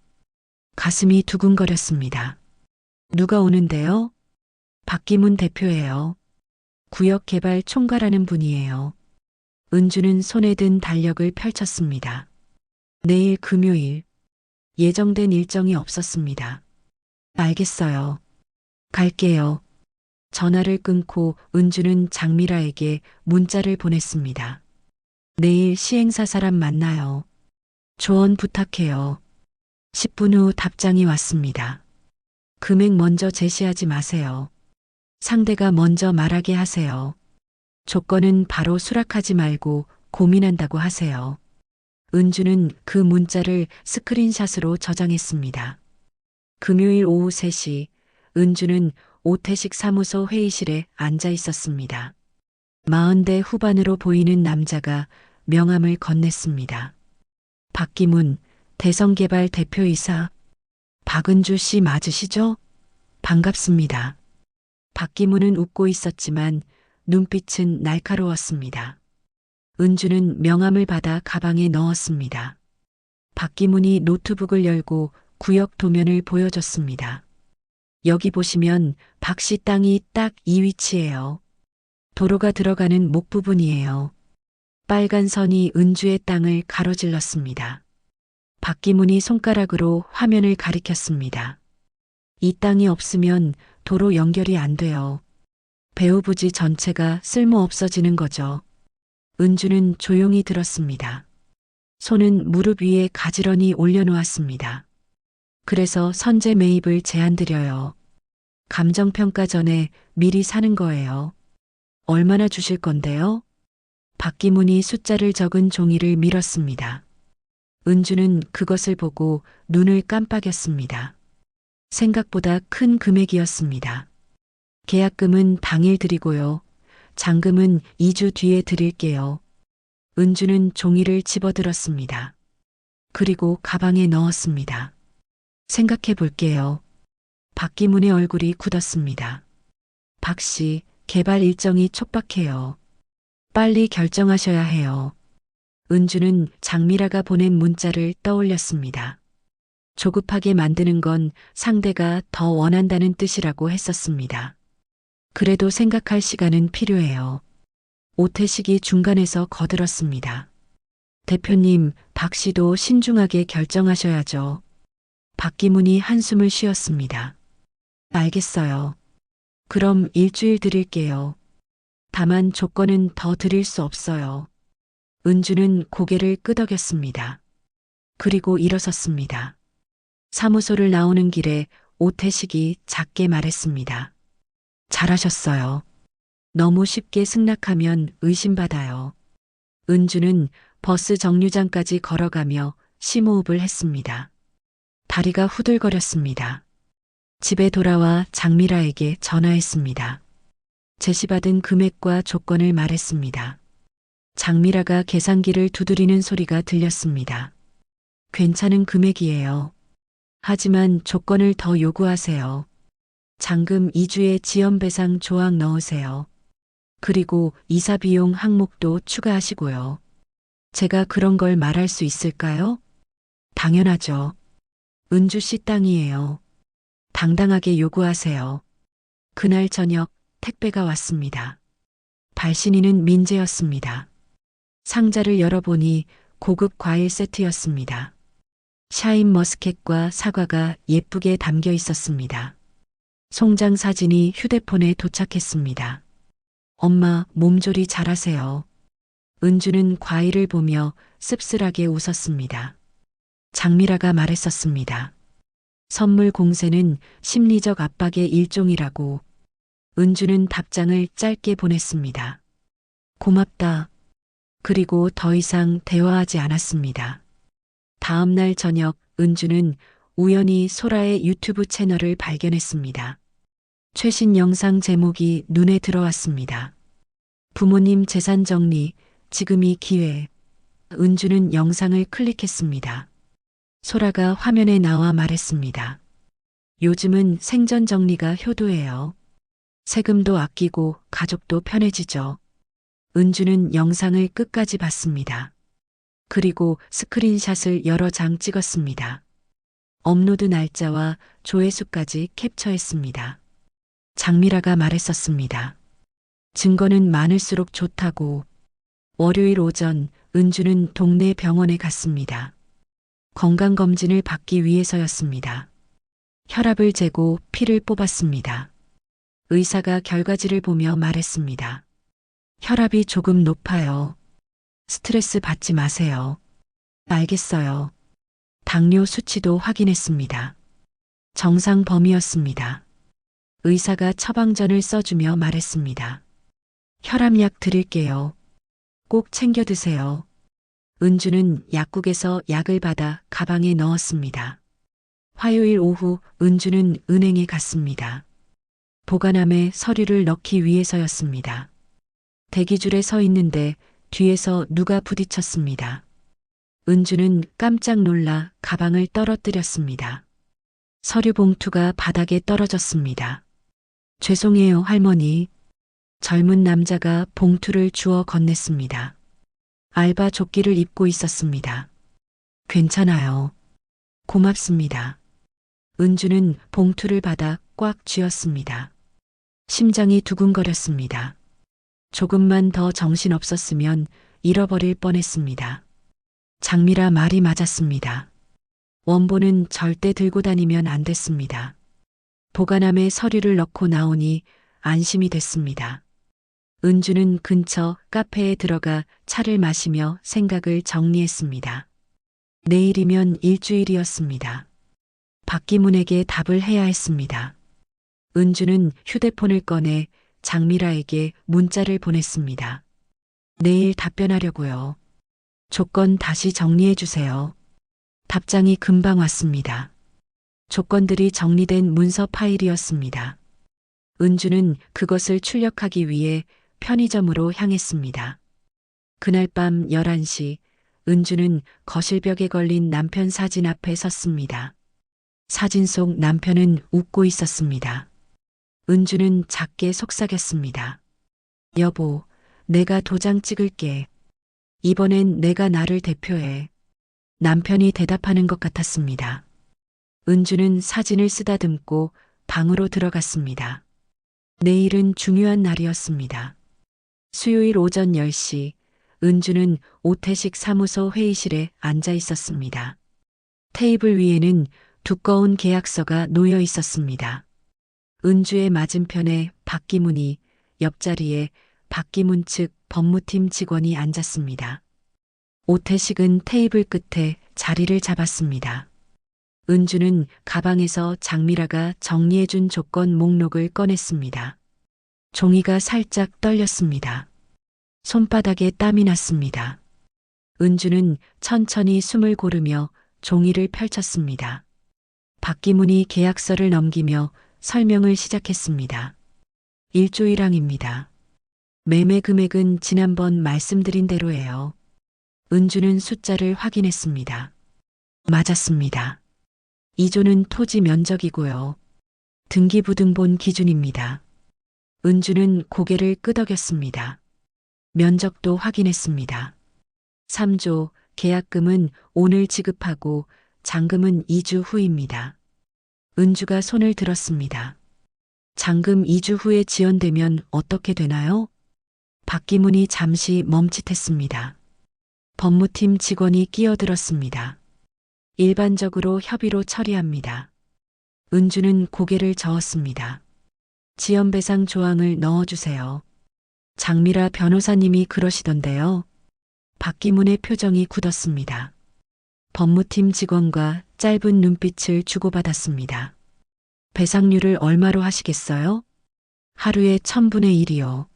가슴이 두근거렸습니다. 누가 오는데요? 박기문 대표예요. 구역개발 총괄하는 분이에요. 은주는 손에 든 달력을 펼쳤습니다. 내일 금요일. 예정된 일정이 없었습니다. 알겠어요. 갈게요. 전화를 끊고 은주는 장미라에게 문자를 보냈습니다. 내일 시행사 사람 만나요. 조언 부탁해요. 10분 후 답장이 왔습니다. 금액 먼저 제시하지 마세요. 상대가 먼저 말하게 하세요. 조건은 바로 수락하지 말고 고민한다고 하세요. 은주는 그 문자를 스크린샷으로 저장했습니다. 금요일 오후 3시, 은주는 오태식 사무소 회의실에 앉아 있었습니다. 40대 후반으로 보이는 남자가 명함을 건넸습니다. 박기문, 대성개발 대표이사. 박은주 씨 맞으시죠? 반갑습니다. 박기문은 웃고 있었지만 눈빛은 날카로웠습니다. 은주는 명함을 받아 가방에 넣었습니다. 박기문이 노트북을 열고 구역 도면을 보여줬습니다. 여기 보시면 박 씨 땅이 딱 이 위치예요. 도로가 들어가는 목 부분이에요. 빨간 선이 은주의 땅을 가로질렀습니다. 박기문이 손가락으로 화면을 가리켰습니다. 이 땅이 없으면 도로 연결이 안 돼요. 배후부지 전체가 쓸모 없어지는 거죠. 은주는 조용히 들었습니다. 손은 무릎 위에 가지런히 올려놓았습니다. 그래서 선제 매입을 제안드려요. 감정평가 전에 미리 사는 거예요. 얼마나 주실 건데요? 박기문이 숫자를 적은 종이를 밀었습니다. 은주는 그것을 보고 눈을 깜빡였습니다. 생각보다 큰 금액이었습니다. 계약금은 당일 드리고요. 잔금은 2주 뒤에 드릴게요. 은주는 종이를 집어들었습니다. 그리고 가방에 넣었습니다. 생각해 볼게요. 박기문의 얼굴이 굳었습니다. 박 씨, 개발 일정이 촉박해요. 빨리 결정하셔야 해요. 은주는 장미라가 보낸 문자를 떠올렸습니다. 조급하게 만드는 건 상대가 더 원한다는 뜻이라고 했었습니다. 그래도 생각할 시간은 필요해요. 오태식이 중간에서 거들었습니다. 대표님, 박 씨도 신중하게 결정하셔야죠. 박기문이 한숨을 쉬었습니다. 알겠어요. 그럼 일주일 드릴게요. 다만 조건은 더 드릴 수 없어요. 은주는 고개를 끄덕였습니다. 그리고 일어섰습니다. 사무소를 나오는 길에 오태식이 작게 말했습니다. 잘하셨어요. 너무 쉽게 승낙하면 의심받아요. 은주는 버스 정류장까지 걸어가며 심호흡을 했습니다. 다리가 후들거렸습니다. 집에 돌아와 장미라에게 전화했습니다. 제시받은 금액과 조건을 말했습니다. 장미라가 계산기를 두드리는 소리가 들렸습니다. 괜찮은 금액이에요. 하지만 조건을 더 요구하세요. 잔금 2주에 지연배상 조항 넣으세요. 그리고 이사 비용 항목도 추가하시고요. 제가 그런 걸 말할 수 있을까요? 당연하죠. 은주 씨 땅이에요. 당당하게 요구하세요. 그날 저녁 택배가 왔습니다. 발신인은 민재였습니다. 상자를 열어보니 고급 과일 세트였습니다. 샤인 머스켓과 사과가 예쁘게 담겨 있었습니다. 송장 사진이 휴대폰에 도착했습니다. 엄마, 몸조리 잘하세요. 은주는 과일을 보며 씁쓸하게 웃었습니다. 장미라가 말했었습니다. 선물 공세는 심리적 압박의 일종이라고. 은주는 답장을 짧게 보냈습니다. 고맙다. 그리고 더 이상 대화하지 않았습니다. 다음 날 저녁 은주는 우연히 소라의 유튜브 채널을 발견했습니다. 최신 영상 제목이 눈에 들어왔습니다. 부모님 재산 정리, 지금이 기회. 은주는 영상을 클릭했습니다. 소라가 화면에 나와 말했습니다. 요즘은 생전 정리가 효도예요. 세금도 아끼고 가족도 편해지죠. 은주는 영상을 끝까지 봤습니다. 그리고 스크린샷을 여러 장 찍었습니다. 업로드 날짜와 조회수까지 캡처했습니다. 장미라가 말했었습니다. 증거는 많을수록 좋다고. 월요일 오전 은주는 동네 병원에 갔습니다. 건강검진을 받기 위해서였습니다. 혈압을 재고 피를 뽑았습니다. 의사가 결과지를 보며 말했습니다. 혈압이 조금 높아요. 스트레스 받지 마세요. 알겠어요. 당뇨 수치도 확인했습니다. 정상 범위였습니다. 의사가 처방전을 써주며 말했습니다. 혈압약 드릴게요. 꼭 챙겨 드세요. 은주는 약국에서 약을 받아 가방에 넣었습니다. 화요일 오후 은주는 은행에 갔습니다. 보관함에 서류를 넣기 위해서였습니다. 대기줄에 서 있는데 뒤에서 누가 부딪혔습니다. 은주는 깜짝 놀라 가방을 떨어뜨렸습니다. 서류 봉투가 바닥에 떨어졌습니다. 죄송해요, 할머니. 젊은 남자가 봉투를 주워 건넸습니다. 알바 조끼를 입고 있었습니다. 괜찮아요. 고맙습니다. 은주는 봉투를 받아 꽉 쥐었습니다. 심장이 두근거렸습니다. 조금만 더 정신없었으면 잃어버릴 뻔했습니다. 장미라 말이 맞았습니다. 원본은 절대 들고 다니면 안 됐습니다. 보관함에 서류를 넣고 나오니 안심이 됐습니다. 은주는 근처 카페에 들어가 차를 마시며 생각을 정리했습니다. 내일이면 일주일이었습니다. 박기문에게 답을 해야 했습니다. 은주는 휴대폰을 꺼내 장미라에게 문자를 보냈습니다. 내일 답변하려고요. 조건 다시 정리해 주세요. 답장이 금방 왔습니다. 조건들이 정리된 문서 파일이었습니다. 은주는 그것을 출력하기 위해 편의점으로 향했습니다. 그날 밤 11시 은주는 거실벽에 걸린 남편 사진 앞에 섰습니다. 사진 속 남편은 웃고 있었습니다. 은주는 작게 속삭였습니다. 여보, 내가 도장 찍을게. 이번엔 내가 나를 대표해. 남편이 대답하는 것 같았습니다. 은주는 사진을 쓰다듬고 방으로 들어갔습니다. 내일은 중요한 날이었습니다. 수요일 오전 10시 은주는 오태식 사무소 회의실에 앉아 있었습니다. 테이블 위에는 두꺼운 계약서가 놓여 있었습니다. 은주의 맞은편에 박기문이, 옆자리에 박기문 측 법무팀 직원이 앉았습니다. 오태식은 테이블 끝에 자리를 잡았습니다. 은주는 가방에서 장미라가 정리해준 조건 목록을 꺼냈습니다. 종이가 살짝 떨렸습니다. 손바닥에 땀이 났습니다. 은주는 천천히 숨을 고르며 종이를 펼쳤습니다. 박기문이 계약서를 넘기며 설명을 시작했습니다. 1조 1항입니다. 매매 금액은 지난번 말씀드린 대로예요. 은주는 숫자를 확인했습니다. 맞았습니다. 2조는 토지 면적이고요. 등기부등본 기준입니다. 은주는 고개를 끄덕였습니다. 면적도 확인했습니다. 3조 계약금은 오늘 지급하고 잔금은 2주 후입니다. 은주가 손을 들었습니다. 잔금 2주 후에 지연되면 어떻게 되나요? 박기문이 잠시 멈칫했습니다. 법무팀 직원이 끼어들었습니다. 일반적으로 협의로 처리합니다. 은주는 고개를 저었습니다. 지연배상 조항을 넣어주세요. 장미라 변호사님이 그러시던데요. 박기문의 표정이 굳었습니다. 법무팀 직원과 짧은 눈빛을 주고받았습니다. 배상률을 얼마로 하시겠어요? 하루에 1000분의 1이요.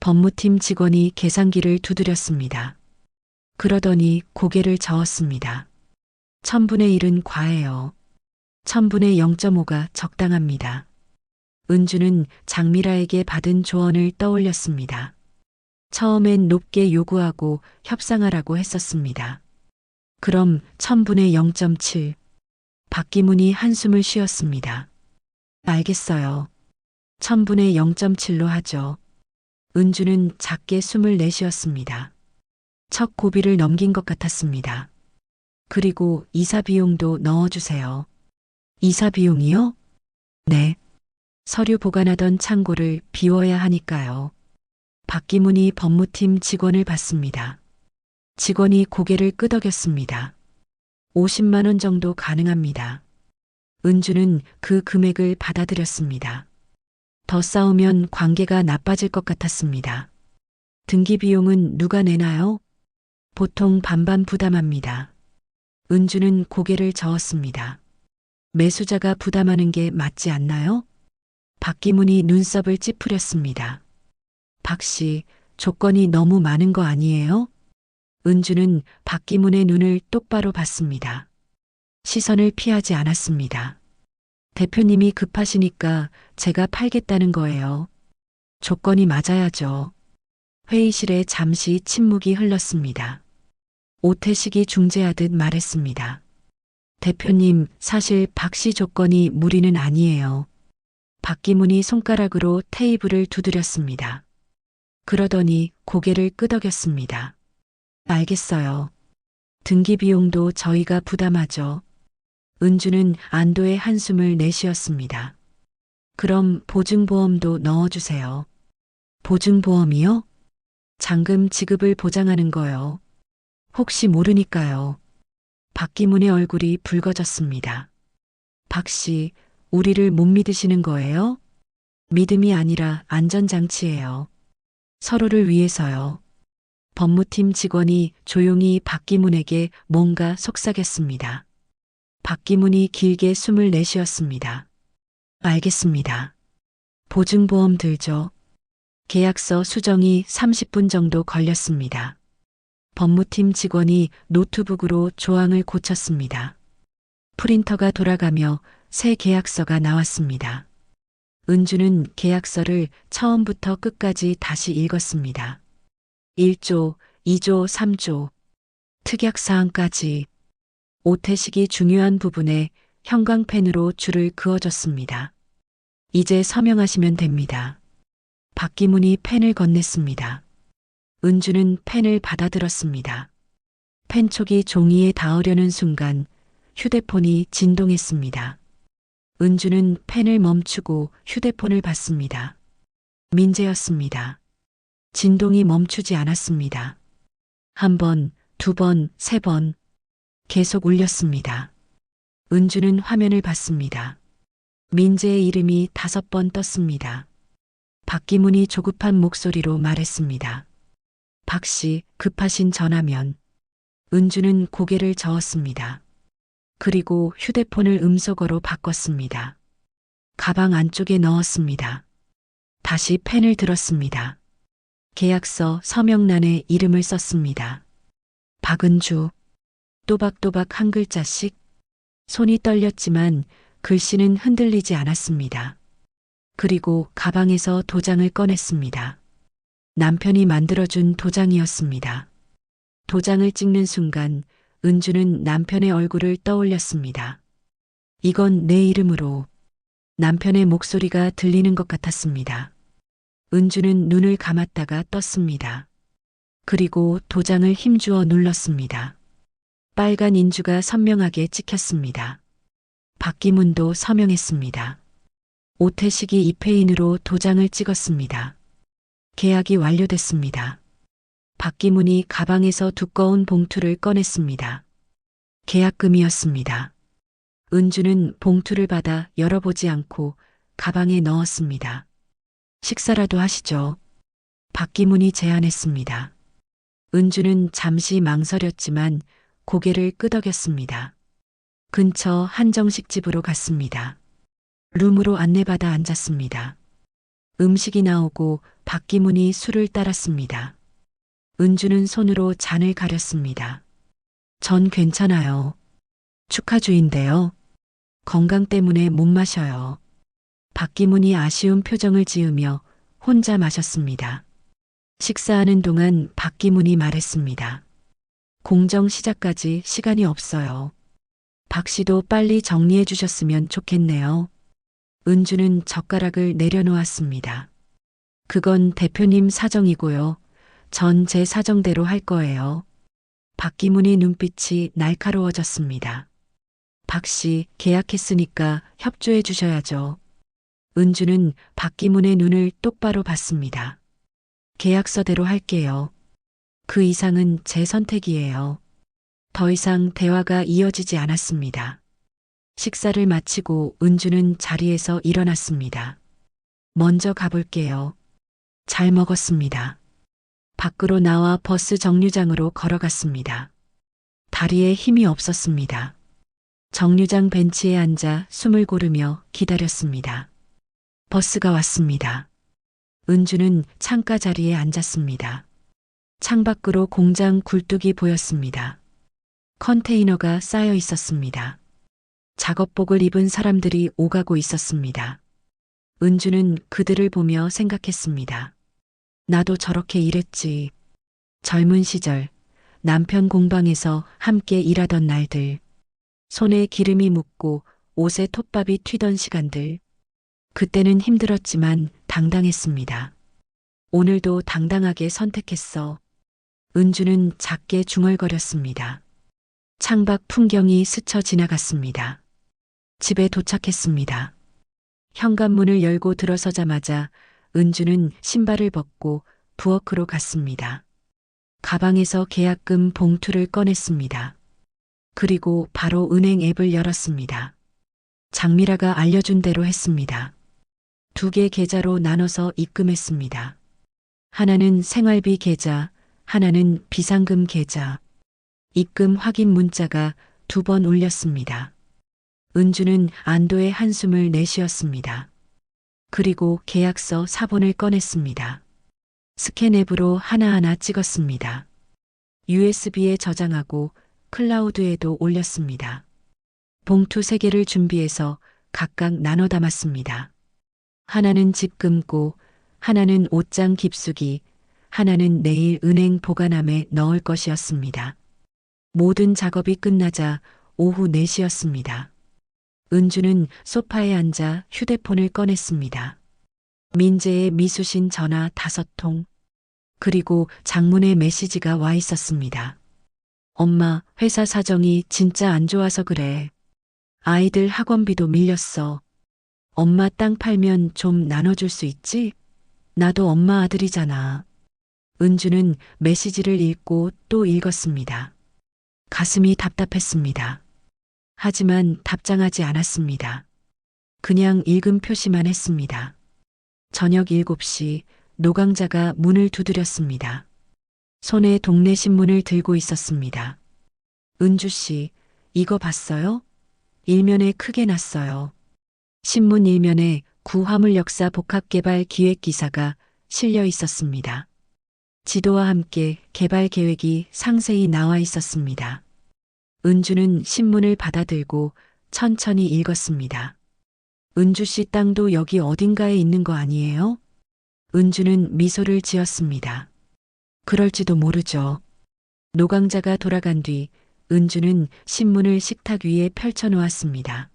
법무팀 직원이 계산기를 두드렸습니다. 그러더니 고개를 저었습니다. 1000분의 1은 과해요. 1000분의 0.5가 적당합니다. 은주는 장미라에게 받은 조언을 떠올렸습니다. 처음엔 높게 요구하고 협상하라고 했었습니다. 그럼 1000분의 0.7. 박기문이 한숨을 쉬었습니다. 알겠어요. 1000분의 0.7로 하죠. 은주는 작게 숨을 내쉬었습니다. 첫 고비를 넘긴 것 같았습니다. 그리고 이사 비용도 넣어주세요. 이사 비용이요? 네. 서류 보관하던 창고를 비워야 하니까요. 박기문이 법무팀 직원을 봤습니다. 직원이 고개를 끄덕였습니다. 50만 원 정도 가능합니다. 은주는 그 금액을 받아들였습니다. 더 싸우면 관계가 나빠질 것 같았습니다. 등기 비용은 누가 내나요? 보통 반반 부담합니다. 은주는 고개를 저었습니다. 매수자가 부담하는 게 맞지 않나요? 박기문이 눈썹을 찌푸렸습니다. 박 씨, 조건이 너무 많은 거 아니에요? 은주는 박기문의 눈을 똑바로 봤습니다. 시선을 피하지 않았습니다. 대표님이 급하시니까 제가 팔겠다는 거예요. 조건이 맞아야죠. 회의실에 잠시 침묵이 흘렀습니다. 오태식이 중재하듯 말했습니다. 대표님, 사실 박 씨 조건이 무리는 아니에요. 박기문이 손가락으로 테이블을 두드렸습니다. 그러더니 고개를 끄덕였습니다. 알겠어요. 등기 비용도 저희가 부담하죠. 은주는 안도의 한숨을 내쉬었습니다. 그럼 보증보험도 넣어주세요. 보증보험이요? 잔금 지급을 보장하는 거요. 혹시 모르니까요. 박기문의 얼굴이 붉어졌습니다. 박 씨, 우리를 못 믿으시는 거예요? 믿음이 아니라 안전장치예요. 서로를 위해서요. 법무팀 직원이 조용히 박기문에게 뭔가 속삭였습니다. 박기문이 길게 숨을 내쉬었습니다. 알겠습니다. 보증보험 들죠. 계약서 수정이 30분 정도 걸렸습니다. 법무팀 직원이 노트북으로 조항을 고쳤습니다. 프린터가 돌아가며 새 계약서가 나왔습니다. 은주는 계약서를 처음부터 끝까지 다시 읽었습니다. 1조, 2조, 3조, 특약사항까지. 오태식이 중요한 부분에 형광펜으로 줄을 그어줬습니다. 이제 서명하시면 됩니다. 박기문이 펜을 건넸습니다. 은주는 펜을 받아들었습니다. 펜촉이 종이에 닿으려는 순간 휴대폰이 진동했습니다. 은주는 펜을 멈추고 휴대폰을 봤습니다. 민재였습니다. 진동이 멈추지 않았습니다. 한 번, 두 번, 세 번. 계속 울렸습니다. 은주는 화면을 봤습니다. 민재의 이름이 5번 떴습니다. 박기문이 조급한 목소리로 말했습니다. 박 씨, 급하신 전화면. 은주는 고개를 저었습니다. 그리고 휴대폰을 음소거로 바꿨습니다. 가방 안쪽에 넣었습니다. 다시 펜을 들었습니다. 계약서 서명란에 이름을 썼습니다. 박은주. 또박또박 한 글자씩. 손이 떨렸지만 글씨는 흔들리지 않았습니다. 그리고 가방에서 도장을 꺼냈습니다. 남편이 만들어준 도장이었습니다. 도장을 찍는 순간 은주는 남편의 얼굴을 떠올렸습니다. 이건 내 이름으로. 남편의 목소리가 들리는 것 같았습니다. 은주는 눈을 감았다가 떴습니다. 그리고 도장을 힘주어 눌렀습니다. 빨간 인주가 선명하게 찍혔습니다. 박기문도 서명했습니다. 오태식이 입회인으로 도장을 찍었습니다. 계약이 완료됐습니다. 박기문이 가방에서 두꺼운 봉투를 꺼냈습니다. 계약금이었습니다. 은주는 봉투를 받아 열어보지 않고 가방에 넣었습니다. 식사라도 하시죠. 박기문이 제안했습니다. 은주는 잠시 망설였지만 고개를 끄덕였습니다. 근처 한정식집으로 갔습니다. 룸으로 안내받아 앉았습니다. 음식이 나오고 박기문이 술을 따랐습니다. 은주는 손으로 잔을 가렸습니다. 전 괜찮아요. 축하주인데요. 건강 때문에 못 마셔요. 박기문이 아쉬운 표정을 지으며 혼자 마셨습니다. 식사하는 동안 박기문이 말했습니다. 공정 시작까지 시간이 없어요. 박 씨도 빨리 정리해 주셨으면 좋겠네요. 은주는 젓가락을 내려놓았습니다. 그건 대표님 사정이고요. 전 제 사정대로 할 거예요. 박기문의 눈빛이 날카로워졌습니다. 박 씨 계약했으니까 협조해 주셔야죠. 은주는 박기문의 눈을 똑바로 봤습니다. 계약서대로 할게요. 그 이상은 제 선택이에요. 더 이상 대화가 이어지지 않았습니다. 식사를 마치고 은주는 자리에서 일어났습니다. 먼저 가볼게요. 잘 먹었습니다. 밖으로 나와 버스 정류장으로 걸어갔습니다. 다리에 힘이 없었습니다. 정류장 벤치에 앉아 숨을 고르며 기다렸습니다. 버스가 왔습니다. 은주는 창가 자리에 앉았습니다. 창밖으로 공장 굴뚝이 보였습니다. 컨테이너가 쌓여 있었습니다. 작업복을 입은 사람들이 오가고 있었습니다. 은주는 그들을 보며 생각했습니다. 나도 저렇게 일했지. 젊은 시절 남편 공방에서 함께 일하던 날들. 손에 기름이 묻고 옷에 톱밥이 튀던 시간들. 그때는 힘들었지만 당당했습니다. 오늘도 당당하게 선택했어. 은주는 작게 중얼거렸습니다. 창밖 풍경이 스쳐 지나갔습니다. 집에 도착했습니다. 현관문을 열고 들어서자마자 은주는 신발을 벗고 부엌으로 갔습니다. 가방에서 계약금 봉투를 꺼냈습니다. 그리고 바로 은행 앱을 열었습니다. 장미라가 알려준 대로 했습니다. 2개 계좌로 나눠서 입금했습니다. 하나는 생활비 계좌, 하나는 비상금 계좌. 입금 확인 문자가 2번 울렸습니다. 은주는 안도의 한숨을 내쉬었습니다. 그리고 계약서 사본을 꺼냈습니다. 스캔 앱으로 하나하나 찍었습니다. USB에 저장하고 클라우드에도 올렸습니다. 봉투 3개를 준비해서 각각 나눠 담았습니다. 하나는 집 금고, 하나는 옷장 깊숙이, 하나는 내일 은행 보관함에 넣을 것이었습니다. 모든 작업이 끝나자 오후 4시였습니다. 은주는 소파에 앉아 휴대폰을 꺼냈습니다. 민재의 미수신 전화 5통, 그리고 장문의 메시지가 와 있었습니다. 엄마, 회사 사정이 진짜 안 좋아서 그래. 아이들 학원비도 밀렸어. 엄마 땅 팔면 좀 나눠줄 수 있지? 나도 엄마 아들이잖아. 은주는 메시지를 읽고 또 읽었습니다. 가슴이 답답했습니다. 하지만 답장하지 않았습니다. 그냥 읽음 표시만 했습니다. 저녁 7시 노강자가 문을 두드렸습니다. 손에 동네 신문을 들고 있었습니다. 은주 씨, 이거 봤어요? 일면에 크게 났어요. 신문 일면에 구화물 역사 복합개발 기획 기사가 실려 있었습니다. 지도와 함께 개발 계획이 상세히 나와 있었습니다. 은주는 신문을 받아들고 천천히 읽었습니다. 은주 씨 땅도 여기 어딘가에 있는 거 아니에요? 은주는 미소를 지었습니다. 그럴지도 모르죠. 노강자가 돌아간 뒤 은주는 신문을 식탁 위에 펼쳐 놓았습니다.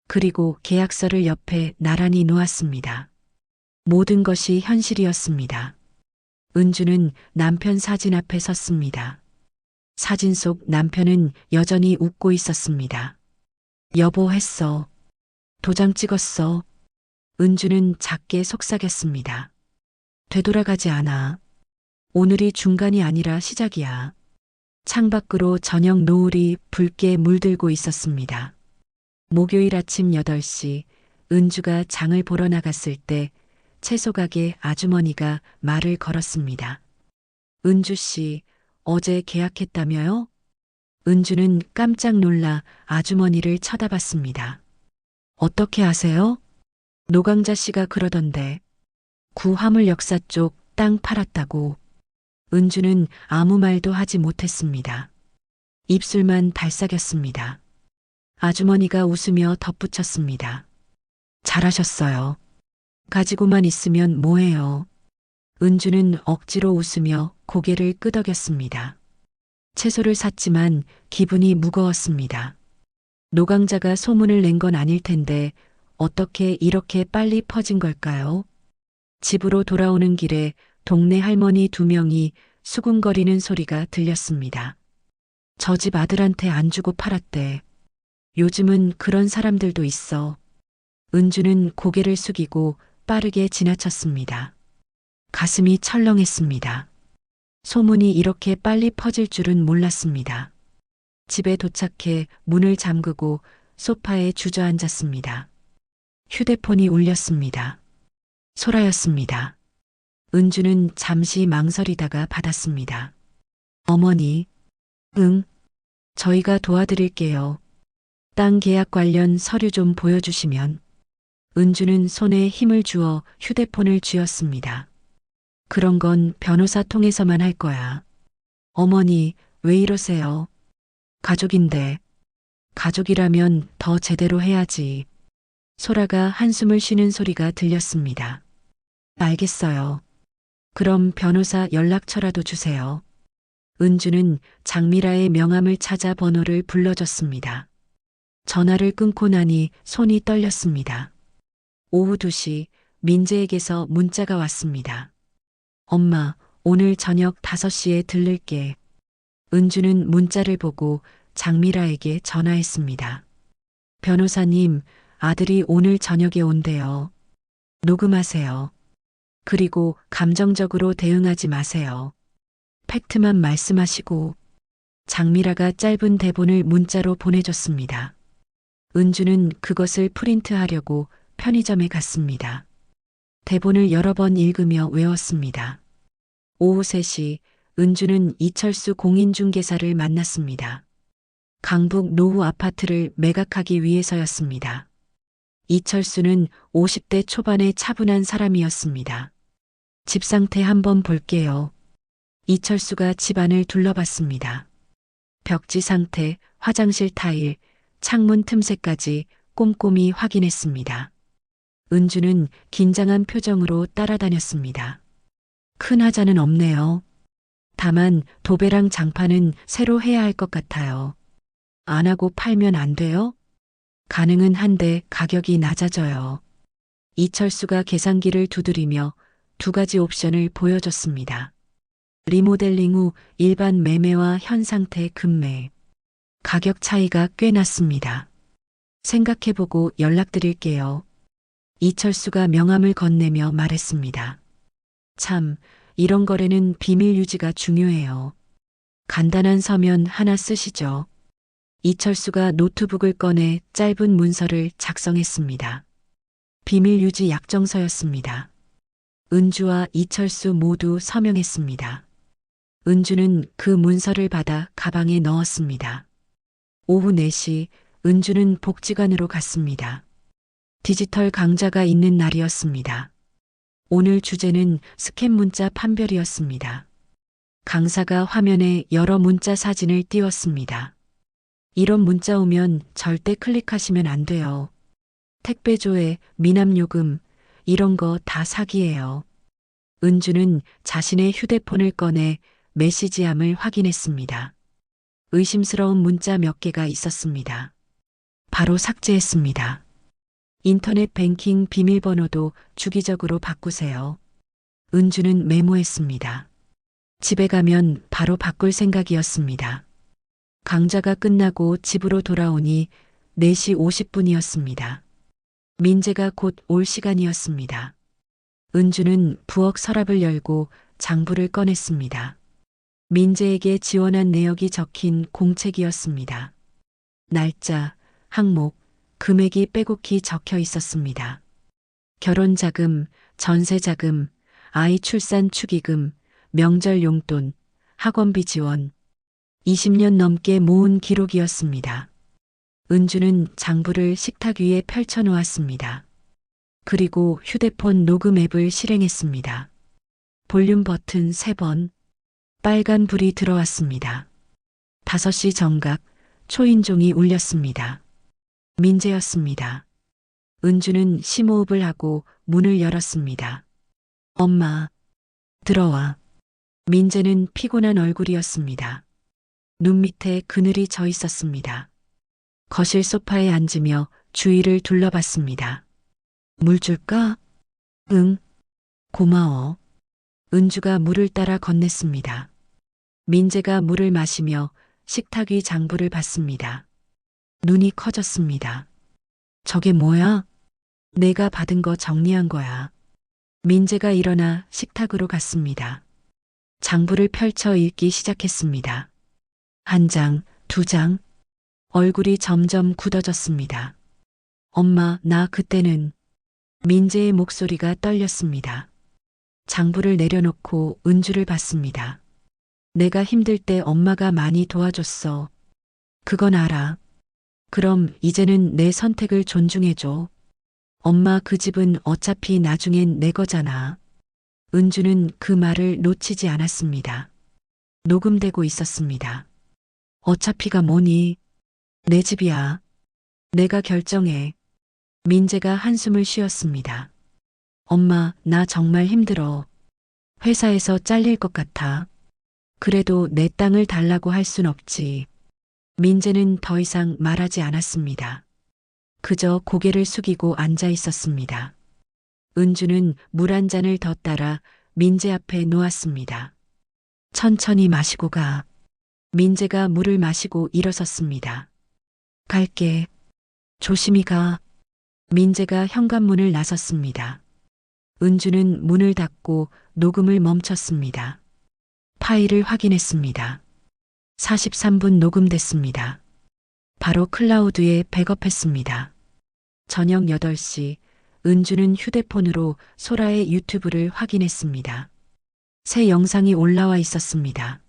그리고 계약서를 옆에 나란히 놓았습니다. 모든 것이 현실이었습니다. 은주는 남편 사진 앞에 섰습니다. 사진 속 남편은 여전히 웃고 있었습니다. 여보 했어. 도장 찍었어. 은주는 작게 속삭였습니다. 되돌아가지 않아. 오늘이 중간이 아니라 시작이야. 창밖으로 저녁 노을이 붉게 물들고 있었습니다. 목요일 아침 8시 은주가 장을 보러 나갔을 때 채소 가게 아주머니가 말을 걸었습니다. 은주 씨, 어제 계약했다며요? 은주는 깜짝 놀라 아주머니를 쳐다봤습니다. 어떻게 아세요? 노강자 씨가 그러던데. 구화물역사 쪽 땅 팔았다고. 은주는 아무 말도 하지 못했습니다. 입술만 발삭였습니다. 아주머니가 웃으며 덧붙였습니다. 잘하셨어요. 가지고만 있으면 뭐해요. 은주는 억지로 웃으며 고개를 끄덕였습니다. 채소를 샀지만 기분이 무거웠습니다. 노강자가 소문을 낸 건 아닐 텐데 어떻게 이렇게 빨리 퍼진 걸까요? 집으로 돌아오는 길에 동네 할머니 2명이 수군거리는 소리가 들렸습니다. 저 집 아들한테 안 주고 팔았대. 요즘은 그런 사람들도 있어. 은주는 고개를 숙이고 빠르게 지나쳤습니다. 가슴이 철렁했습니다. 소문이 이렇게 빨리 퍼질 줄은 몰랐습니다. 집에 도착해 문을 잠그고 소파에 주저앉았습니다. 휴대폰이 울렸습니다. 소라였습니다. 은주는 잠시 망설이다가 받았습니다. 어머니, 응, 저희가 도와드릴게요. 땅 계약 관련 서류 좀 보여주시면. 은주는 손에 힘을 주어 휴대폰을 쥐었습니다. 그런 건 변호사 통해서만 할 거야. 어머니, 왜 이러세요? 가족인데. 가족이라면 더 제대로 해야지. 소라가 한숨을 쉬는 소리가 들렸습니다. 알겠어요. 그럼 변호사 연락처라도 주세요. 은주는 장미라의 명함을 찾아 번호를 불러줬습니다. 전화를 끊고 나니 손이 떨렸습니다. 오후 2시 민재에게서 문자가 왔습니다. 엄마, 오늘 저녁 5시에 들를게. 은주는 문자를 보고 장미라에게 전화했습니다. 변호사님, 아들이 오늘 저녁에 온대요. 녹음하세요. 그리고 감정적으로 대응하지 마세요. 팩트만 말씀하시고. 장미라가 짧은 대본을 문자로 보내줬습니다. 은주는 그것을 프린트하려고 편의점에 갔습니다. 대본을 여러 번 읽으며 외웠습니다. 오후 3시 은주는 이철수 공인중개사를 만났습니다. 강북 노후 아파트를 매각하기 위해서였습니다. 이철수는 50대 초반의 차분한 사람이었습니다. 집 상태 한번 볼게요. 이철수가 집안을 둘러봤습니다. 벽지 상태, 화장실 타일, 창문 틈새까지 꼼꼼히 확인했습니다. 은주는 긴장한 표정으로 따라다녔습니다. 큰 하자는 없네요. 다만 도배랑 장판은 새로 해야 할 것 같아요. 안 하고 팔면 안 돼요? 가능은 한데 가격이 낮아져요. 이철수가 계산기를 두드리며 2가지 옵션을 보여줬습니다. 리모델링 후 일반 매매와 현 상태 급매. 가격 차이가 꽤 났습니다. 생각해보고 연락드릴게요. 이철수가 명함을 건네며 말했습니다. 참, 이런 거래는 비밀 유지가 중요해요. 간단한 서면 하나 쓰시죠. 이철수가 노트북을 꺼내 짧은 문서를 작성했습니다. 비밀 유지 약정서였습니다. 은주와 이철수 모두 서명했습니다. 은주는 그 문서를 받아 가방에 넣었습니다. 오후 4시 은주는 복지관으로 갔습니다. 디지털 강좌가 있는 날이었습니다. 오늘 주제는 스캔 문자 판별이었습니다. 강사가 화면에 여러 문자 사진을 띄웠습니다. 이런 문자 오면 절대 클릭하시면 안 돼요. 택배 조회, 미납 요금, 이런 거 다 사기예요. 은주는 자신의 휴대폰을 꺼내 메시지함을 확인했습니다. 의심스러운 문자 몇 개가 있었습니다. 바로 삭제했습니다. 인터넷 뱅킹 비밀번호도 주기적으로 바꾸세요. 은주는 메모했습니다. 집에 가면 바로 바꿀 생각이었습니다. 강좌가 끝나고 집으로 돌아오니 4시 50분이었습니다. 민재가 곧 올 시간이었습니다. 은주는 부엌 서랍을 열고 장부를 꺼냈습니다. 민재에게 지원한 내역이 적힌 공책이었습니다. 날짜, 항목, 금액이 빼곡히 적혀 있었습니다. 결혼자금, 전세자금, 아이 출산 축의금, 명절 용돈, 학원비 지원. 20년 넘게 모은 기록이었습니다. 은주는 장부를 식탁 위에 펼쳐 놓았습니다. 그리고 휴대폰 녹음 앱을 실행했습니다. 볼륨 버튼 3번. 빨간 불이 들어왔습니다. 5시 정각, 초인종이 울렸습니다. 민재였습니다. 은주는 심호흡을 하고 문을 열었습니다. 엄마, 들어와. 민재는 피곤한 얼굴이었습니다. 눈 밑에 그늘이 져 있었습니다. 거실 소파에 앉으며 주위를 둘러봤습니다. 물 줄까? 응. 고마워. 은주가 물을 따라 건넸습니다. 민재가 물을 마시며 식탁 위 장부를 봤습니다. 눈이 커졌습니다. 저게 뭐야? 내가 받은 거 정리한 거야. 민재가 일어나 식탁으로 갔습니다. 장부를 펼쳐 읽기 시작했습니다. 1장, 2장. 얼굴이 점점 굳어졌습니다. 엄마, 나 그때는. 민재의 목소리가 떨렸습니다. 장부를 내려놓고 은주를 봤습니다. 내가 힘들 때 엄마가 많이 도와줬어. 그건 알아. 그럼 이제는 내 선택을 존중해줘. 엄마, 그 집은 어차피 나중엔 내 거잖아. 은주는 그 말을 놓치지 않았습니다. 녹음되고 있었습니다. 어차피가 뭐니? 내 집이야. 내가 결정해. 민재가 한숨을 쉬었습니다. 엄마, 나 정말 힘들어. 회사에서 잘릴 것 같아. 그래도 내 땅을 달라고 할 순 없지. 민재는 더 이상 말하지 않았습니다. 그저 고개를 숙이고 앉아 있었습니다. 은주는 물 한 잔을 더 따라 민재 앞에 놓았습니다. 천천히 마시고 가. 민재가 물을 마시고 일어섰습니다. 갈게. 조심히 가. 민재가 현관문을 나섰습니다. 은주는 문을 닫고 녹음을 멈췄습니다. 파일을 확인했습니다. 43분 녹음됐습니다. 바로 클라우드에 백업했습니다. 저녁 8시 은주는 휴대폰으로 소라의 유튜브를 확인했습니다. 새 영상이 올라와 있었습니다.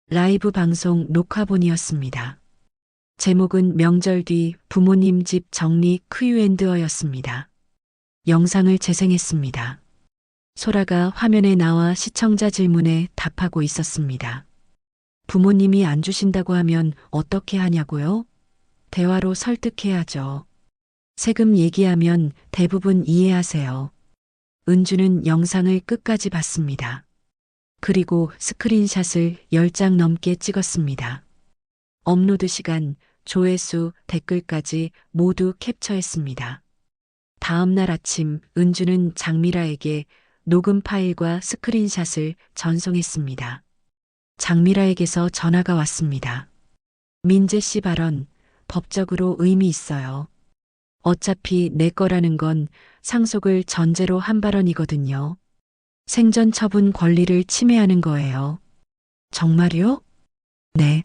라이브 방송 녹화본이었습니다. 제목은 명절 뒤 부모님 집 정리 큐앤드어였습니다. 영상을 재생했습니다. 소라가 화면에 나와 시청자 질문에 답하고 있었습니다. 부모님이 안 주신다고 하면 어떻게 하냐고요? 대화로 설득해야죠. 세금 얘기하면 대부분 이해하세요. 은주는 영상을 끝까지 봤습니다. 그리고 스크린샷을 10장 넘게 찍었습니다. 업로드 시간, 조회수, 댓글까지 모두 캡처했습니다. 다음 날 아침 은주는 장미라에게 녹음 파일과 스크린샷을 전송했습니다. 장미라에게서 전화가 왔습니다. 민재 씨 발언, 법적으로 의미 있어요. 어차피 내 거라는 건 상속을 전제로 한 발언이거든요. 생전 처분 권리를 침해하는 거예요. 정말요? 네.